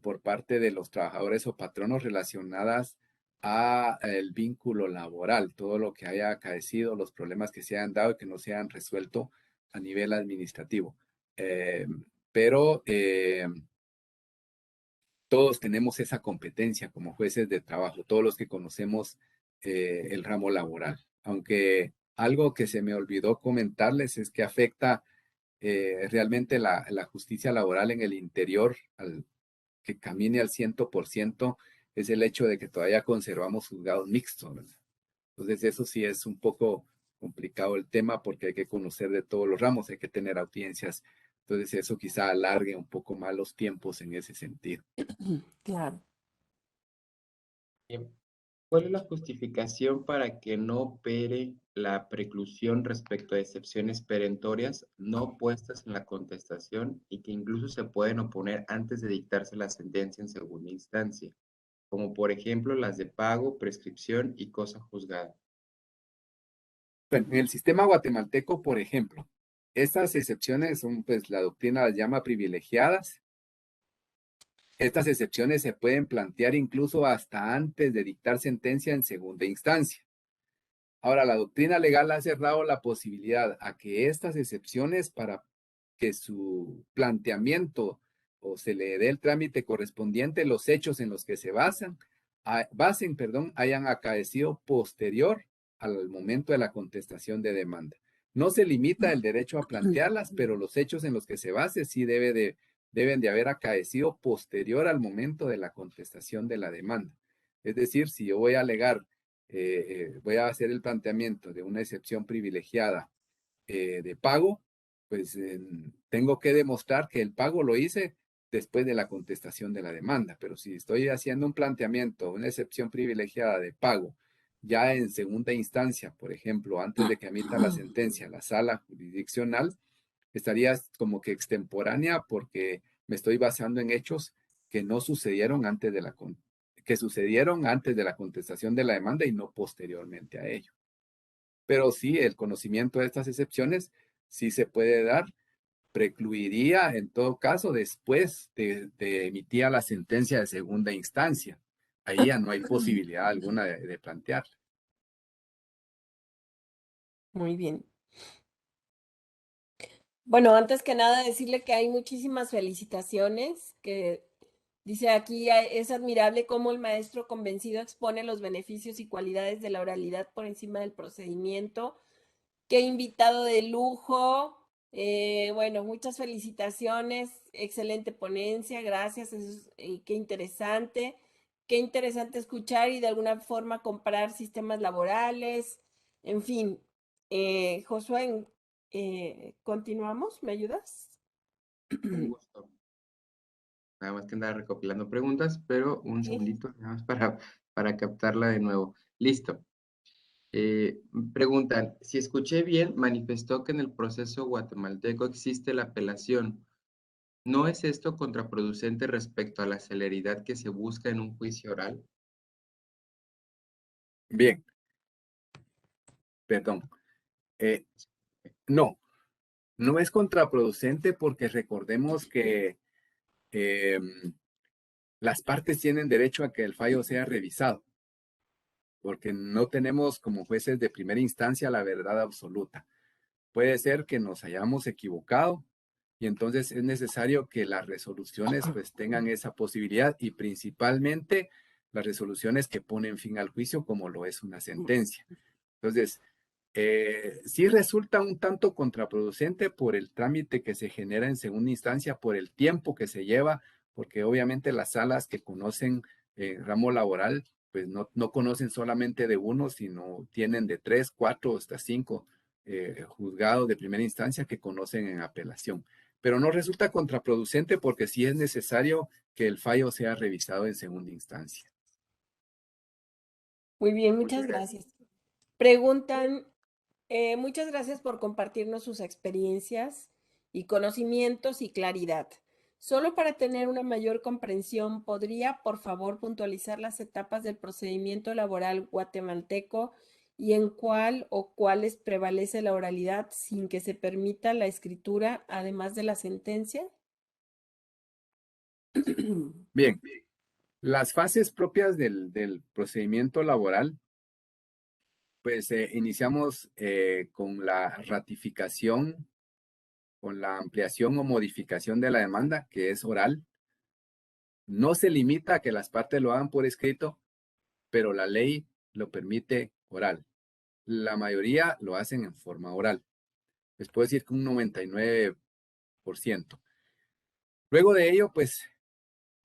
por parte de los trabajadores o patronos relacionadas a el vínculo laboral, todo lo que haya acaecido, los problemas que se hayan dado y que no se hayan resuelto a nivel administrativo. Pero todos tenemos esa competencia como jueces de trabajo, todos los que conocemos el ramo laboral. Aunque algo que se me olvidó comentarles es que afecta realmente la justicia laboral en el interior, que camine al 100%, es el hecho de que todavía conservamos juzgados mixtos, ¿verdad? Entonces eso sí es un poco complicado el tema porque hay que conocer de todos los ramos, hay que tener audiencias. Entonces eso quizá alargue un poco más los tiempos en ese sentido. Claro. Bien. ¿Cuál es la justificación para que no opere la preclusión respecto a excepciones perentorias no puestas en la contestación y que incluso se pueden oponer antes de dictarse la sentencia en segunda instancia, como por ejemplo las de pago, prescripción y cosa juzgada? Bueno, en el sistema guatemalteco, por ejemplo, estas excepciones son, pues la doctrina las llama privilegiadas. Estas excepciones se pueden plantear incluso hasta antes de dictar sentencia en segunda instancia. Ahora, la doctrina legal ha cerrado la posibilidad a que estas excepciones, para que su planteamiento o se le dé el trámite correspondiente, los hechos en los que se hayan acaecido posterior al momento de la contestación de demanda. No se limita el derecho a plantearlas, pero los hechos en los que se base sí deben de haber acaecido posterior al momento de la contestación de la demanda. Es decir, si yo voy a alegar, voy a hacer el planteamiento de una excepción privilegiada de pago, pues tengo que demostrar que el pago lo hice después de la contestación de la demanda. Pero si estoy haciendo un planteamiento, una excepción privilegiada de pago, ya en segunda instancia, por ejemplo, antes de que emita la sentencia, la sala jurisdiccional, estaría como que extemporánea porque me estoy basando en hechos que no sucedieron que sucedieron antes de la contestación de la demanda y no posteriormente a ello. Pero sí, el conocimiento de estas excepciones sí se puede dar, precluiría en todo caso después de emitir la sentencia de segunda instancia. Ahí ya no hay posibilidad alguna de plantear. Muy bien. Bueno, antes que nada decirle que hay muchísimas felicitaciones, que dice aquí, es admirable cómo el maestro convencido expone los beneficios y cualidades de la oralidad por encima del procedimiento. Qué invitado de lujo. Bueno, muchas felicitaciones, excelente ponencia, gracias, qué interesante. Qué interesante escuchar y de alguna forma comparar sistemas laborales, en fin. Josué, continuamos, ¿me ayudas? Con gusto. Nada más que andar recopilando preguntas, pero un Ok. segundito nada más para captarla de nuevo. Listo. Preguntan, si escuché bien, manifestó que en el proceso guatemalteco existe la apelación. ¿No es esto contraproducente respecto a la celeridad que se busca en un juicio oral? Bien, perdón. Eh, no, no es contraproducente porque recordemos que las partes tienen derecho a que el fallo sea revisado, porque no tenemos como jueces de primera instancia la verdad absoluta. Puede ser que nos hayamos equivocado y entonces es necesario que las resoluciones pues tengan esa posibilidad y principalmente las resoluciones que ponen fin al juicio como lo es una sentencia. Entonces, sí resulta un tanto contraproducente por el trámite que se genera en segunda instancia, por el tiempo que se lleva, porque obviamente las salas que conocen ramo laboral, pues no conocen solamente de uno, sino tienen de 3, 4, hasta 5 juzgados de primera instancia que conocen en apelación. Pero no resulta contraproducente porque sí es necesario que el fallo sea revisado en segunda instancia. Muy bien, Muchas muchas gracias. gracias. Preguntan, muchas gracias por compartirnos sus experiencias y conocimientos y claridad. Solo para tener una mayor comprensión, ¿podría, por favor, puntualizar las etapas del procedimiento laboral guatemalteco y en cuál o cuáles prevalece la oralidad sin que se permita la escritura, además de la sentencia? Bien, las fases propias del procedimiento laboral pues iniciamos con la ratificación, con la ampliación o modificación de la demanda, que es oral. No se limita a que las partes lo hagan por escrito, pero la ley lo permite oral. La mayoría lo hacen en forma oral. Les puedo decir que un 99%. Luego de ello, pues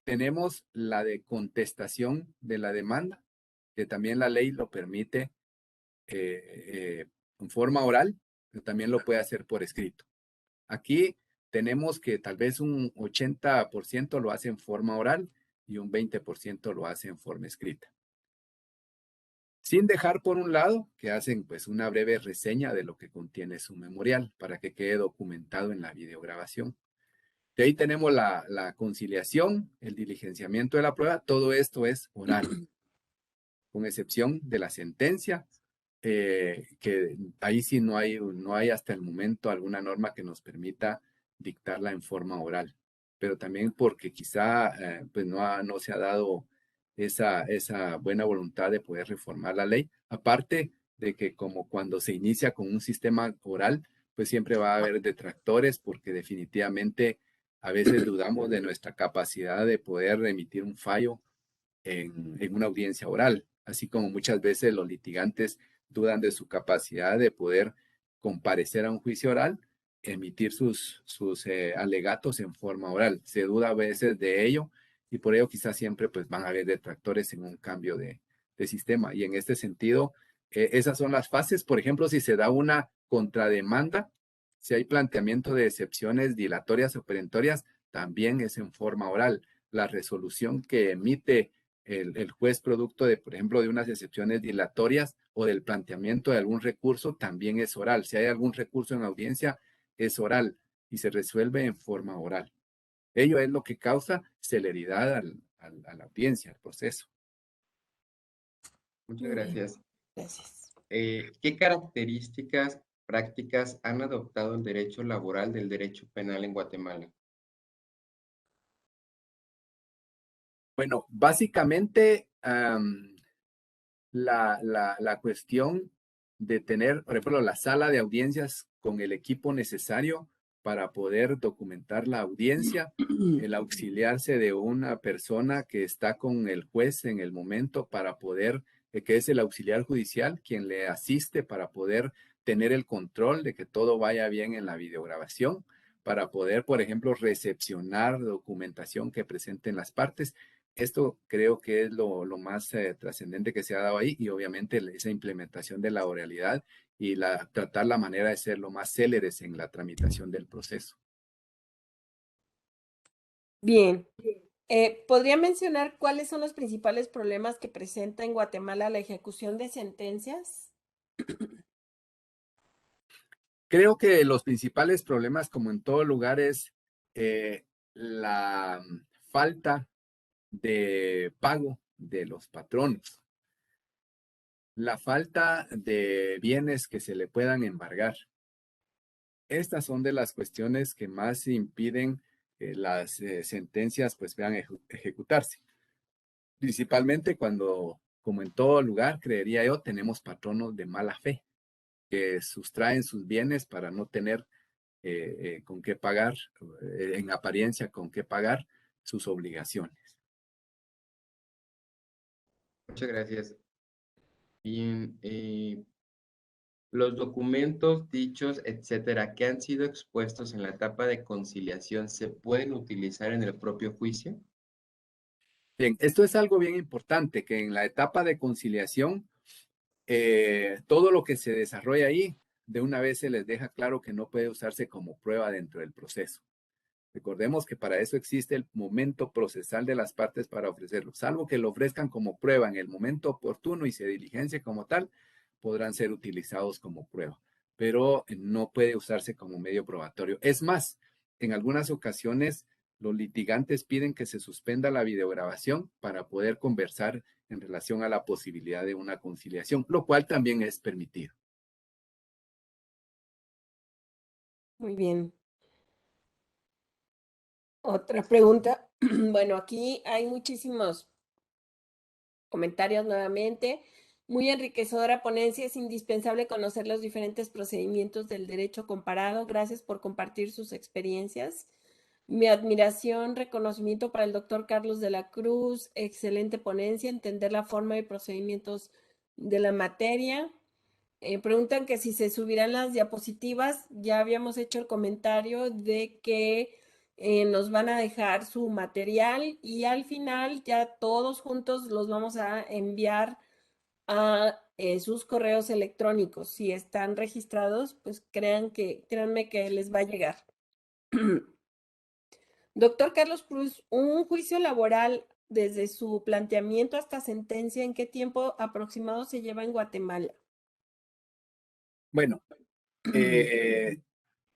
tenemos la de contestación de la demanda, que también la ley lo permite en forma oral, pero también lo puede hacer por escrito. Aquí tenemos que tal vez un 80% lo hace en forma oral y un 20% lo hace en forma escrita. Sin dejar por un lado que hacen pues una breve reseña de lo que contiene su memorial para que quede documentado en la videograbación. De ahí tenemos la conciliación, el diligenciamiento de la prueba, todo esto es oral, con excepción de la sentencia, que ahí sí no hay hasta el momento alguna norma que nos permita dictarla en forma oral, pero también porque quizá pues no se ha dado esa buena voluntad de poder reformar la ley, aparte de que como cuando se inicia con un sistema oral, pues siempre va a haber detractores porque definitivamente a veces dudamos de nuestra capacidad de poder emitir un fallo en una audiencia oral, así como muchas veces los litigantes dudan de su capacidad de poder comparecer a un juicio oral, emitir sus alegatos en forma oral. Se duda a veces de ello y por ello quizás siempre pues van a haber detractores en un cambio de sistema. Y en este sentido, esas son las fases. Por ejemplo, si se da una contrademanda, si hay planteamiento de excepciones dilatorias o perentorias, también es en forma oral. La resolución que emite el juez producto de, por ejemplo, de unas excepciones dilatorias o del planteamiento de algún recurso, también es oral. Si hay algún recurso en audiencia, es oral y se resuelve en forma oral. Ello es lo que causa celeridad a la audiencia, al proceso. Muchas Muy bien, gracias. gracias. ¿Qué características prácticas han adoptado el derecho laboral del derecho penal en Guatemala? Bueno, básicamente la cuestión de tener, por ejemplo, la sala de audiencias con el equipo necesario para poder documentar la audiencia, el auxiliarse de una persona que está con el juez en el momento para poder, que es el auxiliar judicial, quien le asiste para poder tener el control de que todo vaya bien en la videograbación, para poder, por ejemplo, recepcionar documentación que presenten las partes. Esto creo que es lo más trascendente que se ha dado ahí y obviamente esa implementación de la oralidad y tratar la manera de ser lo más céleres en la tramitación del proceso. Bien. ¿Podría mencionar cuáles son los principales problemas que presenta en Guatemala la ejecución de sentencias? Creo que los principales problemas, como en todo lugar, es la falta de pago de los patronos, la falta de bienes que se le puedan embargar. Estas son de las cuestiones que más impiden que las sentencias pues puedan ejecutarse. Principalmente cuando, como en todo lugar, creería yo, tenemos patronos de mala fe que sustraen sus bienes para no tener con qué pagar, en apariencia con qué pagar sus obligaciones. Muchas gracias. Bien, los documentos, dichos, etcétera, que han sido expuestos en la etapa de conciliación, ¿se pueden utilizar en el propio juicio? Bien, esto es algo bien importante, que en la etapa de conciliación, todo lo que se desarrolla ahí, de una vez se les deja claro que no puede usarse como prueba dentro del proceso. Recordemos que para eso existe el momento procesal de las partes para ofrecerlo. Salvo que lo ofrezcan como prueba en el momento oportuno y se diligencie como tal, podrán ser utilizados como prueba, pero no puede usarse como medio probatorio. Es más, en algunas ocasiones los litigantes piden que se suspenda la videograbación para poder conversar en relación a la posibilidad de una conciliación, lo cual también es permitido. Muy bien. Otra pregunta. Bueno, aquí hay muchísimos comentarios nuevamente. Muy enriquecedora ponencia. Es indispensable conocer los diferentes procedimientos del derecho comparado. Gracias por compartir sus experiencias. Mi admiración, reconocimiento para el doctor Carlos de la Cruz. Excelente ponencia. Entender la forma y procedimientos de la materia. Preguntan que si se subirán las diapositivas. Ya habíamos hecho el comentario de que nos van a dejar su material y al final ya todos juntos los vamos a enviar a sus correos electrónicos. Si están registrados, pues créanme que les va a llegar. Doctor Carlos Cruz, un juicio laboral desde su planteamiento hasta sentencia, ¿en qué tiempo aproximado se lleva en Guatemala? Bueno,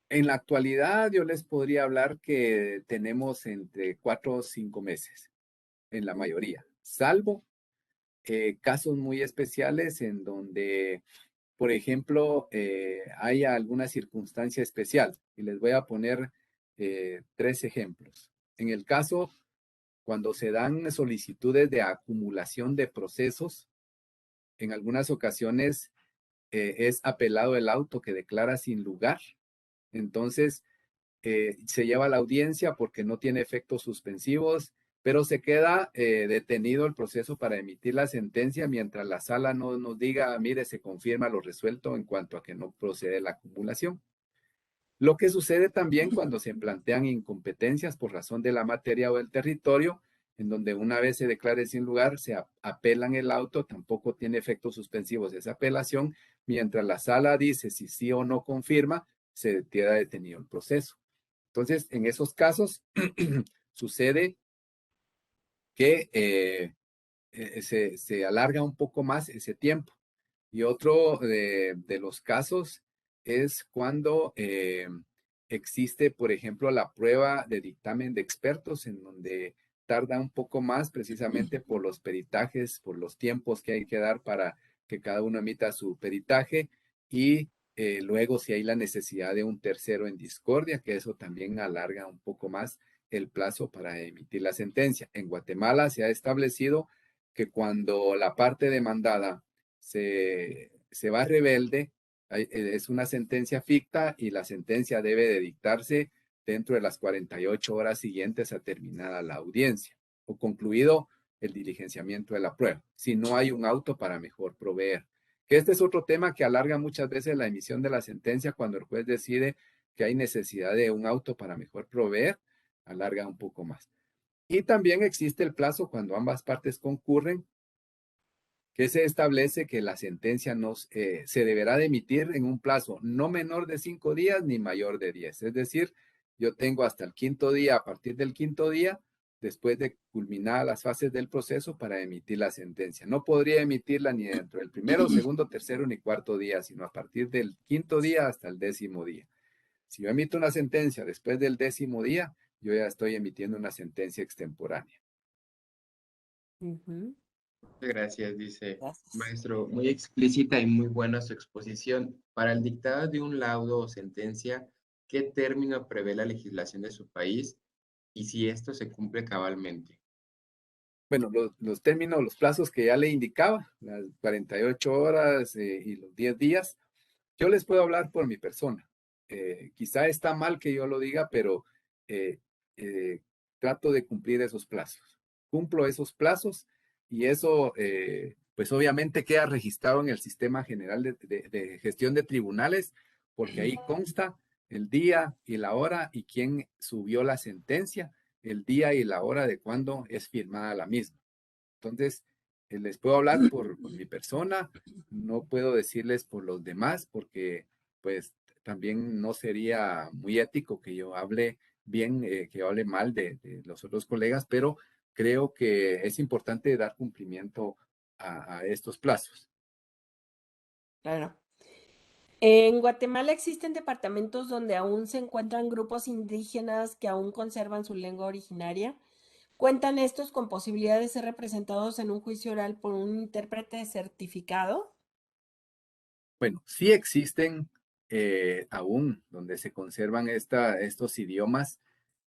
en la actualidad yo les podría hablar que tenemos entre 4 o 5 meses en la mayoría, salvo casos muy especiales en donde, por ejemplo, haya alguna circunstancia especial. Y les voy a poner 3 ejemplos. En el caso, cuando se dan solicitudes de acumulación de procesos, en algunas ocasiones es apelado el auto que declara sin lugar. Entonces, se lleva a la audiencia porque no tiene efectos suspensivos, pero se queda detenido el proceso para emitir la sentencia mientras la sala no nos diga, mire, se confirma lo resuelto en cuanto a que no procede la acumulación. Lo que sucede también cuando se plantean incompetencias por razón de la materia o del territorio, en donde una vez se declare sin lugar, se apelan el auto, tampoco tiene efectos suspensivos esa apelación, mientras la sala dice si sí o no confirma, se queda detenido el proceso. Entonces, en esos casos sucede que se alarga un poco más ese tiempo. Y otro de los casos es cuando existe, por ejemplo, la prueba de dictamen de expertos, en donde tarda un poco más precisamente por los peritajes, por los tiempos que hay que dar para que cada uno emita su peritaje y luego si hay la necesidad de un tercero en discordia, que eso también alarga un poco más el plazo para emitir la sentencia. En Guatemala se ha establecido que cuando la parte demandada se va rebelde, es una sentencia ficta y la sentencia debe de dictarse dentro de las 48 horas siguientes a terminada la audiencia o concluido el diligenciamiento de la prueba, si no hay un auto para mejor proveer. Que este es otro tema que alarga muchas veces la emisión de la sentencia cuando el juez decide que hay necesidad de un auto para mejor proveer, alarga un poco más. Y también existe el plazo cuando ambas partes concurren, que se establece que la sentencia se deberá de emitir en un plazo no menor de 5 días ni mayor de 10. Es decir, yo tengo hasta el quinto día, a partir del quinto día, después de culminar las fases del proceso para emitir la sentencia. No podría emitirla ni dentro del primero, segundo, tercero ni cuarto día, sino a partir del quinto día hasta el 10º día. Si yo emito una sentencia después del 10º día, yo ya estoy emitiendo una sentencia extemporánea. Ujú. Muchas gracias, dice Gracias. maestro. Muy explícita y muy buena su exposición. Para el dictado de un laudo o sentencia, ¿qué término prevé la legislación de su país y si esto se cumple cabalmente? Bueno, los términos, los plazos que ya le indicaba, las 48 horas y los 10 días, yo les puedo hablar por mi persona. Quizá está mal que yo lo diga, pero eh, eh, trato de cumplir esos plazos. Cumplo esos plazos y eso, pues obviamente queda registrado en el Sistema General de Gestión de Tribunales, porque ahí consta el día y la hora y quién subió la sentencia, el día y la hora de cuándo es firmada la misma. Entonces, les puedo hablar por mi persona, no puedo decirles por los demás, porque pues también no sería muy ético que yo hable bien, que yo hable mal de los otros colegas, pero creo que es importante dar cumplimiento a estos plazos. Claro. En Guatemala existen departamentos donde aún se encuentran grupos indígenas que aún conservan su lengua originaria. ¿Cuentan estos con posibilidad de ser representados en un juicio oral por un intérprete certificado? Bueno, sí existen aún donde se conservan estos idiomas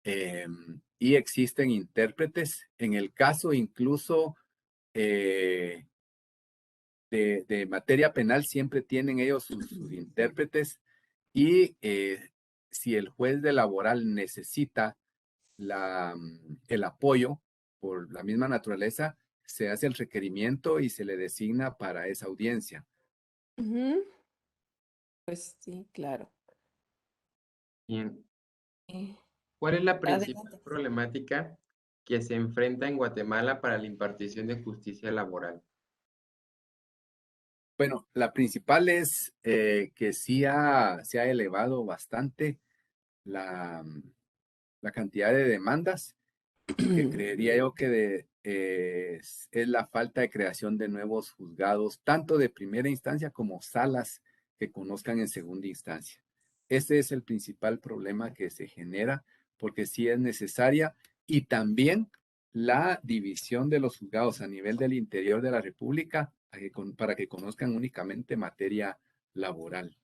y existen intérpretes. En el caso incluso eh, de materia penal, siempre tienen ellos sus intérpretes y si el juez de laboral necesita el apoyo por la misma naturaleza, se hace el requerimiento y se le designa para esa audiencia. Ujú. Pues sí, claro. Bien. Eh, ¿Cuál es la principal Adelante. problemática que se enfrenta en Guatemala para la impartición de justicia laboral? Bueno, la principal es que sí se ha elevado bastante la, la cantidad de demandas y que creería yo que es la falta de creación de nuevos juzgados, tanto de primera instancia como salas que conozcan en segunda instancia. Ese es el principal problema que se genera, porque sí es necesaria y también la división de los juzgados a nivel del interior de la República para que conozcan únicamente materia laboral.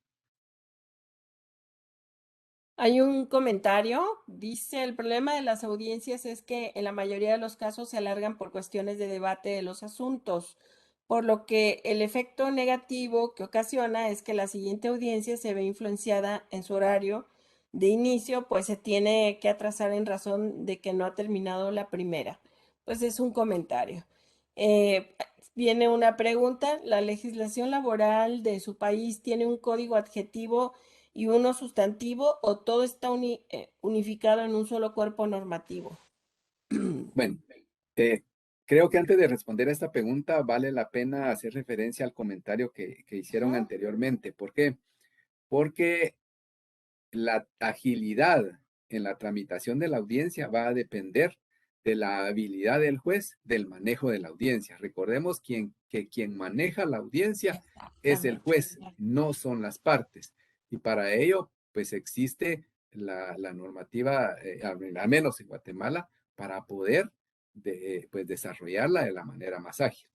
Hay un comentario, dice, el problema de las audiencias es que en la mayoría de los casos se alargan por cuestiones de debate de los asuntos, por lo que el efecto negativo que ocasiona es que la siguiente audiencia se ve influenciada en su horario de inicio, pues se tiene que atrasar en razón de que no ha terminado la primera. Pues es un comentario. Eh, Viene una pregunta, ¿la legislación laboral de su país tiene un código adjetivo y uno sustantivo o todo está unificado en un solo cuerpo normativo? Bueno, eh, creo que antes de responder a esta pregunta vale la pena hacer referencia al comentario que hicieron Ujú. anteriormente. ¿Por qué? Porque la agilidad en la tramitación de la audiencia va a depender de la habilidad del juez del manejo de la audiencia. Recordemos que quien maneja la audiencia es el Exactamente. juez, no son las partes. Y para ello, pues existe la normativa, al menos en Guatemala, para poder pues, desarrollarla de la manera más ágil.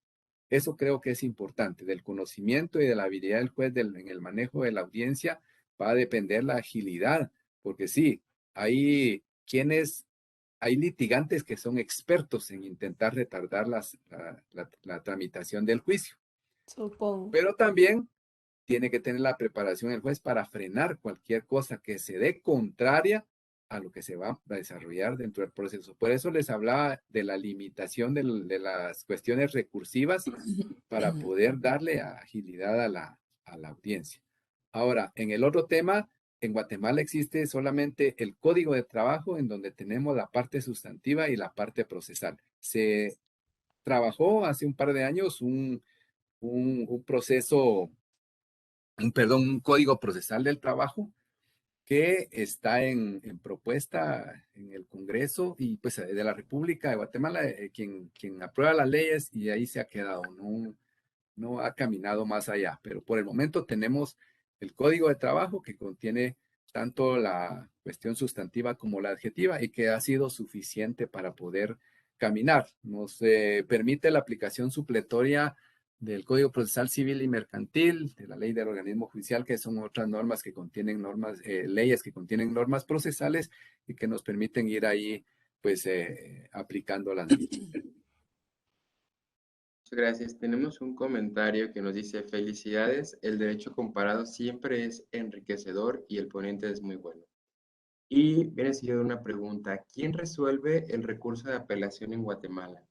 Eso creo que es importante. Del conocimiento y de la habilidad del juez en el manejo de la audiencia va a depender la agilidad, porque sí, hay litigantes que son expertos en intentar retardar la tramitación del juicio, Supongo. pero también tiene que tener la preparación el juez para frenar cualquier cosa que se dé contraria a lo que se va a desarrollar dentro del proceso. Por eso les hablaba de la limitación de las cuestiones recursivas para poder darle agilidad a la audiencia. Ahora, en el otro tema, en Guatemala existe solamente el código de trabajo en donde tenemos la parte sustantiva y la parte procesal. Se trabajó hace un par de años un proceso, un código procesal del trabajo que está en propuesta en el Congreso y pues de la República de Guatemala, quien aprueba las leyes y ahí se ha quedado, no ha caminado más allá. Pero por el momento tenemos el Código de Trabajo que contiene tanto la cuestión sustantiva como la adjetiva y que ha sido suficiente para poder caminar. Nos permite la aplicación supletoria del Código Procesal Civil y Mercantil, de la Ley del Organismo Judicial, que son otras normas que contienen normas, leyes que contienen normas procesales y que nos permiten ir ahí, pues, aplicando las mismas. Muchas gracias. Tenemos un comentario que nos dice, felicidades, el derecho comparado siempre es enriquecedor y el ponente es muy bueno. Y viene seguido una pregunta, ¿quién resuelve el recurso de apelación en Guatemala?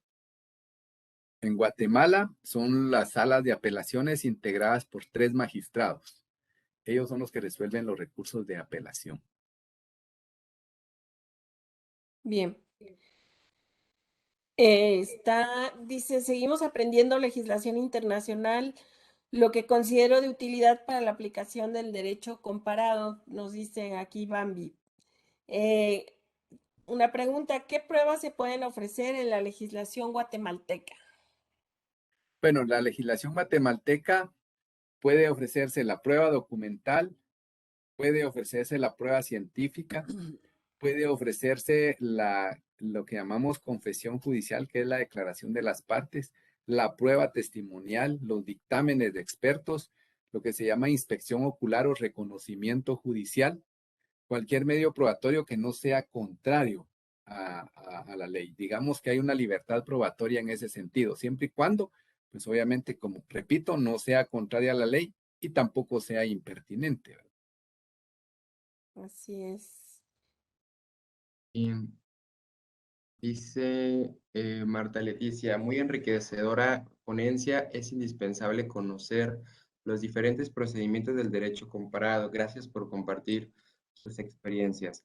En Guatemala son las salas de apelaciones integradas por 3 magistrados. Ellos son los que resuelven los recursos de apelación. Bien. Dice, seguimos aprendiendo legislación internacional, lo que considero de utilidad para la aplicación del derecho comparado, nos dice aquí Bambi. Eh, una pregunta, ¿qué pruebas se pueden ofrecer en la legislación guatemalteca? Bueno, la legislación guatemalteca puede ofrecerse la prueba documental, puede ofrecerse la prueba científica, puede ofrecerse lo que llamamos confesión judicial, que es la declaración de las partes, la prueba testimonial, los dictámenes de expertos, lo que se llama inspección ocular o reconocimiento judicial, cualquier medio probatorio que no sea contrario a la ley. Digamos que hay una libertad probatoria en ese sentido, siempre y cuando, pues obviamente, como repito, no sea contraria a la ley y tampoco sea impertinente, ¿verdad? Así es. Y dice Marta Leticia, muy enriquecedora ponencia, es indispensable conocer los diferentes procedimientos del derecho comparado. Gracias por compartir sus experiencias.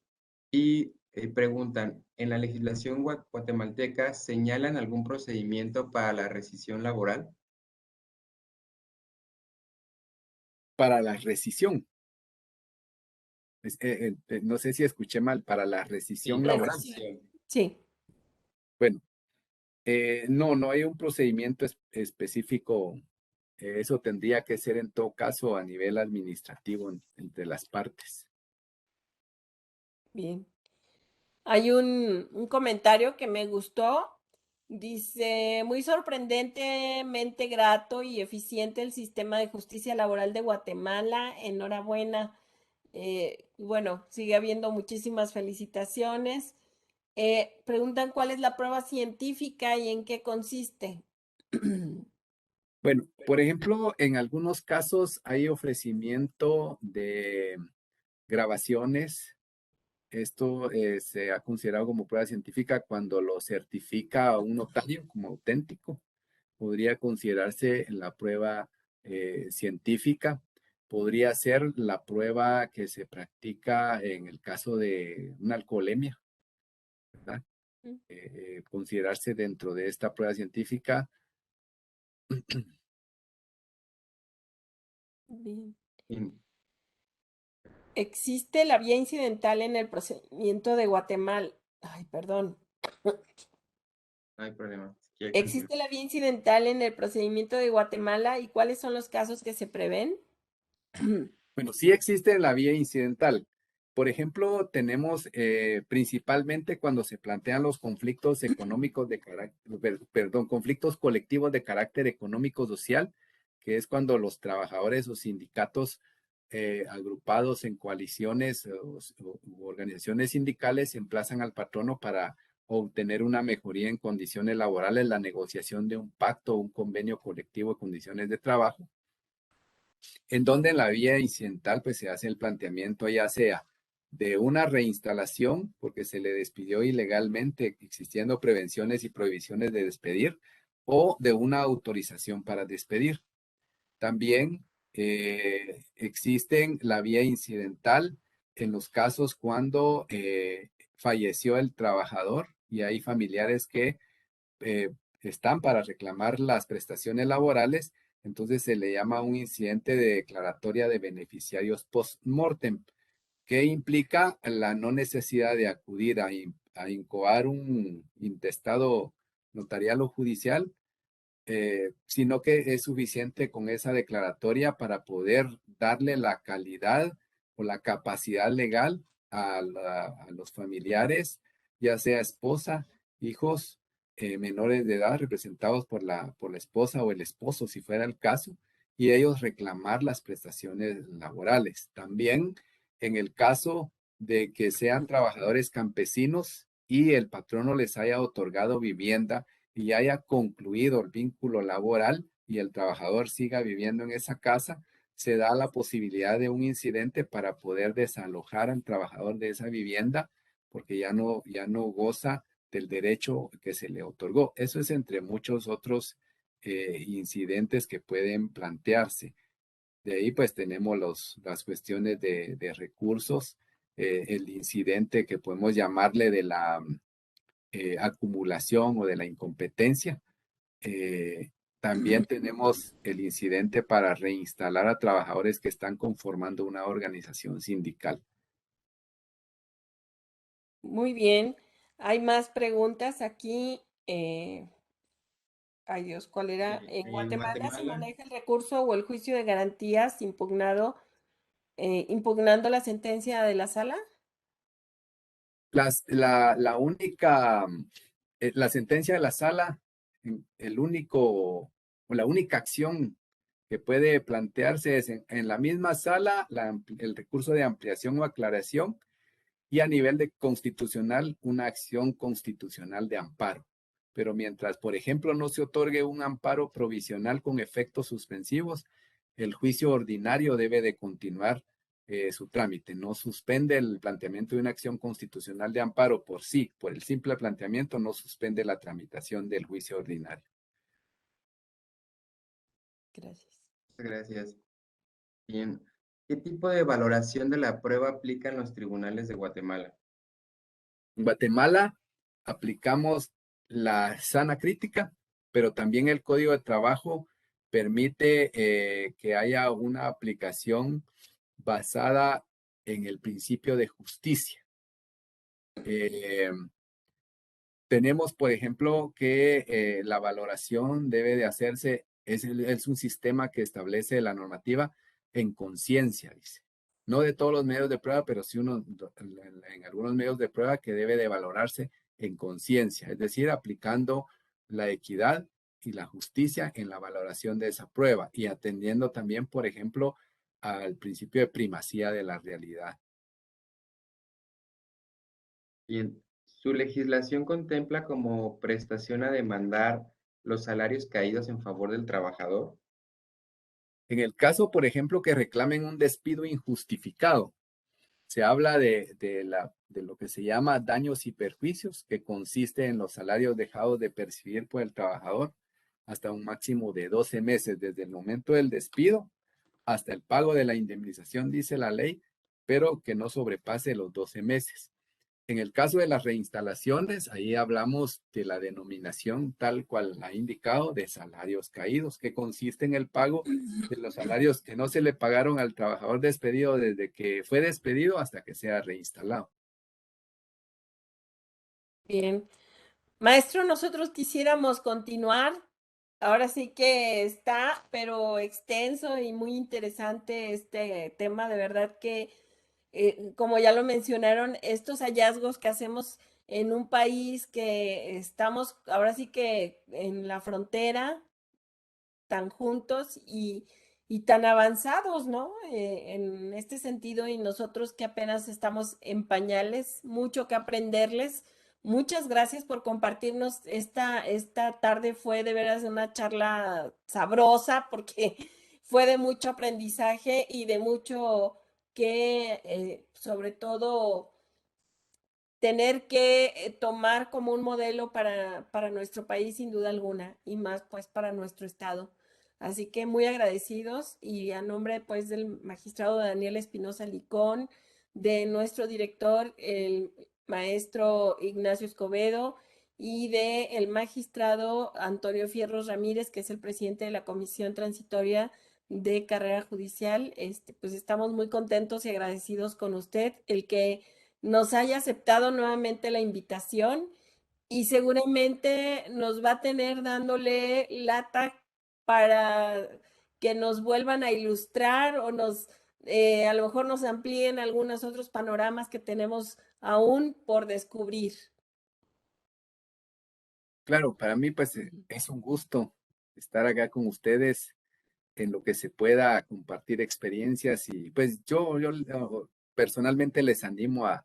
Y preguntan, ¿en la legislación guatemalteca señalan algún procedimiento para la rescisión laboral? Para la rescisión, no sé si escuché mal, para la Sí, rescisión para laboral. rescisión. Sí. Bueno, no hay un procedimiento específico. Eso tendría que ser en todo caso a nivel administrativo entre las partes. Bien. Hay un comentario que me gustó. Dice, muy sorprendentemente grato y eficiente el sistema de justicia laboral de Guatemala. Enhorabuena. Bueno, sigue habiendo muchísimas felicitaciones. Preguntan cuál es la prueba científica y en qué consiste. Bueno, por ejemplo, en algunos casos hay ofrecimiento de grabaciones. Esto se ha considerado como prueba científica cuando lo certifica un notario como auténtico. Podría considerarse la prueba científica. Podría ser la prueba que se practica en el caso de una alcoholemia, ¿verdad? Considerarse dentro de esta prueba científica. Bien. Y Existe la vía incidental en el procedimiento de Guatemala. Ay, perdón. no hay problema. Si quiere continuar. ¿Existe la vía incidental en el procedimiento de Guatemala y cuáles son los casos que se prevén? Bueno, sí existe la vía incidental. Por ejemplo, tenemos principalmente cuando se plantean los conflictos económicos de carácter, perdón, conflictos colectivos de carácter económico-social, que es cuando los trabajadores o sindicatos agrupados en coaliciones u organizaciones sindicales emplazan al patrono para obtener una mejoría en condiciones laborales, la negociación de un pacto, un convenio colectivo de condiciones de trabajo, en donde en la vía incidental pues se hace el planteamiento ya sea de una reinstalación porque se le despidió ilegalmente, existiendo prevenciones y prohibiciones de despedir, o de una autorización para despedir. También existen la vía incidental en los casos cuando falleció el trabajador y hay familiares que están para reclamar las prestaciones laborales, entonces se le llama un incidente de declaratoria de beneficiarios post-mortem. que implica la no necesidad de acudir a incoar un intestado notarial o judicial, sino que es suficiente con esa declaratoria para poder darle la calidad o la capacidad legal a los familiares, ya sea esposa, hijos menores de edad representados por la esposa o el esposo, si fuera el caso, y ellos reclamar las prestaciones laborales. También en el caso de que sean trabajadores campesinos y el patrono les haya otorgado vivienda y haya concluido el vínculo laboral y el trabajador siga viviendo en esa casa, se da la posibilidad de un incidente para poder desalojar al trabajador de esa vivienda porque ya no goza del derecho que se le otorgó. Eso es entre muchos otros incidentes que pueden plantearse. De ahí pues tenemos las cuestiones de recursos, el incidente que podemos llamarle de la acumulación o de la incompetencia. También tenemos el incidente para reinstalar a trabajadores que están conformando una organización sindical. Muy bien. Hay más preguntas aquí. Ay Dios, ¿cuál era? En En Guatemala se Guatemala, maneja el recurso o el juicio de garantías impugnando la sentencia de la sala. La única, la sentencia de la sala, el único, o la única acción que puede plantearse es en la misma sala el recurso de ampliación o aclaración y a nivel de constitucional una acción constitucional de amparo. Pero mientras, por ejemplo, no se otorgue un amparo provisional con efectos suspensivos, el juicio ordinario debe de continuar su trámite. No suspende el planteamiento de una acción constitucional de amparo por sí, por el simple planteamiento, no suspende la tramitación del juicio ordinario. Gracias. gracias. Bien. ¿Qué tipo de valoración de la prueba aplican los tribunales de Guatemala? En Guatemala aplicamos la sana crítica, pero también el Código de Trabajo permite que haya una aplicación basada en el principio de justicia. Eh, Tenemos, por ejemplo, que la valoración debe de hacerse, es un sistema que establece la normativa en conciencia, dice. No de todos los medios de prueba, pero sí en algunos medios de prueba que debe de valorarse en conciencia, es decir, aplicando la equidad y la justicia en la valoración de esa prueba y atendiendo también, por ejemplo, al principio de primacía de la realidad. Bien. ¿Su legislación contempla como prestación a demandar los salarios caídos en favor del trabajador? En el caso, por ejemplo, que reclamen un despido injustificado, se habla de lo que se llama daños y perjuicios, que consiste en los salarios dejados de percibir por el trabajador hasta un máximo de 12 meses desde el momento del despido hasta el pago de la indemnización, dice la ley, pero que no sobrepase los 12 meses. En el caso de las reinstalaciones, ahí hablamos de la denominación tal cual ha indicado de salarios caídos, que consiste en el pago de los salarios que no se le pagaron al trabajador despedido desde que fue despedido hasta que sea reinstalado. Bien. Maestro, nosotros quisiéramos continuar. Ahora sí que está, pero extenso y muy interesante este tema. De verdad que, como ya lo mencionaron, estos hallazgos que hacemos en un país que estamos ahora sí que en la frontera, tan juntos y tan avanzados, ¿no? En este sentido, y nosotros que apenas estamos en pañales, mucho que aprenderles. Muchas gracias por compartirnos esta tarde. Fue de veras una charla sabrosa porque fue de mucho aprendizaje y de mucho que, sobre todo, tener que tomar como un modelo para nuestro país, sin duda alguna, y más pues para nuestro estado. Así que muy agradecidos y a nombre pues del magistrado Daniel Espinosa Licón, de nuestro director, el maestro Ignacio Escobedo, y de el magistrado Antonio Fierros Ramírez, que es el presidente de la Comisión Transitoria de carrera judicial. Pues estamos muy contentos y agradecidos con usted, el que nos haya aceptado nuevamente la invitación y seguramente nos va a tener dándole lata para que nos vuelvan a ilustrar o a lo mejor nos amplíen algunos otros panoramas que tenemos aún por descubrir. Claro, para mí pues es un gusto estar acá con ustedes en lo que se pueda compartir experiencias y pues yo personalmente les animo a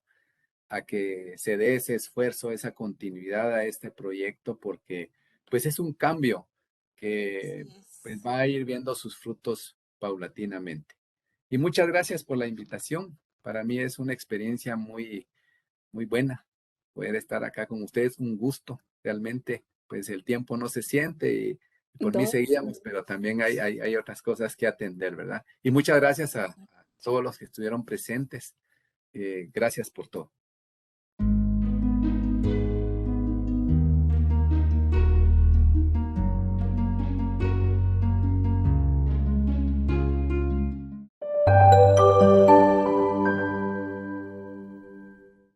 que se dé ese esfuerzo, esa continuidad a este proyecto porque pues es un cambio que Así pues es. va a ir viendo sus frutos paulatinamente. Y muchas gracias por la invitación. Para mí es una experiencia muy buena poder estar acá con ustedes. Un gusto, realmente. Pues el tiempo no se siente y por mí No, seguíamos, sí. pero también hay otras cosas que atender, ¿verdad? Y muchas gracias a todos los que estuvieron presentes. Gracias por todo.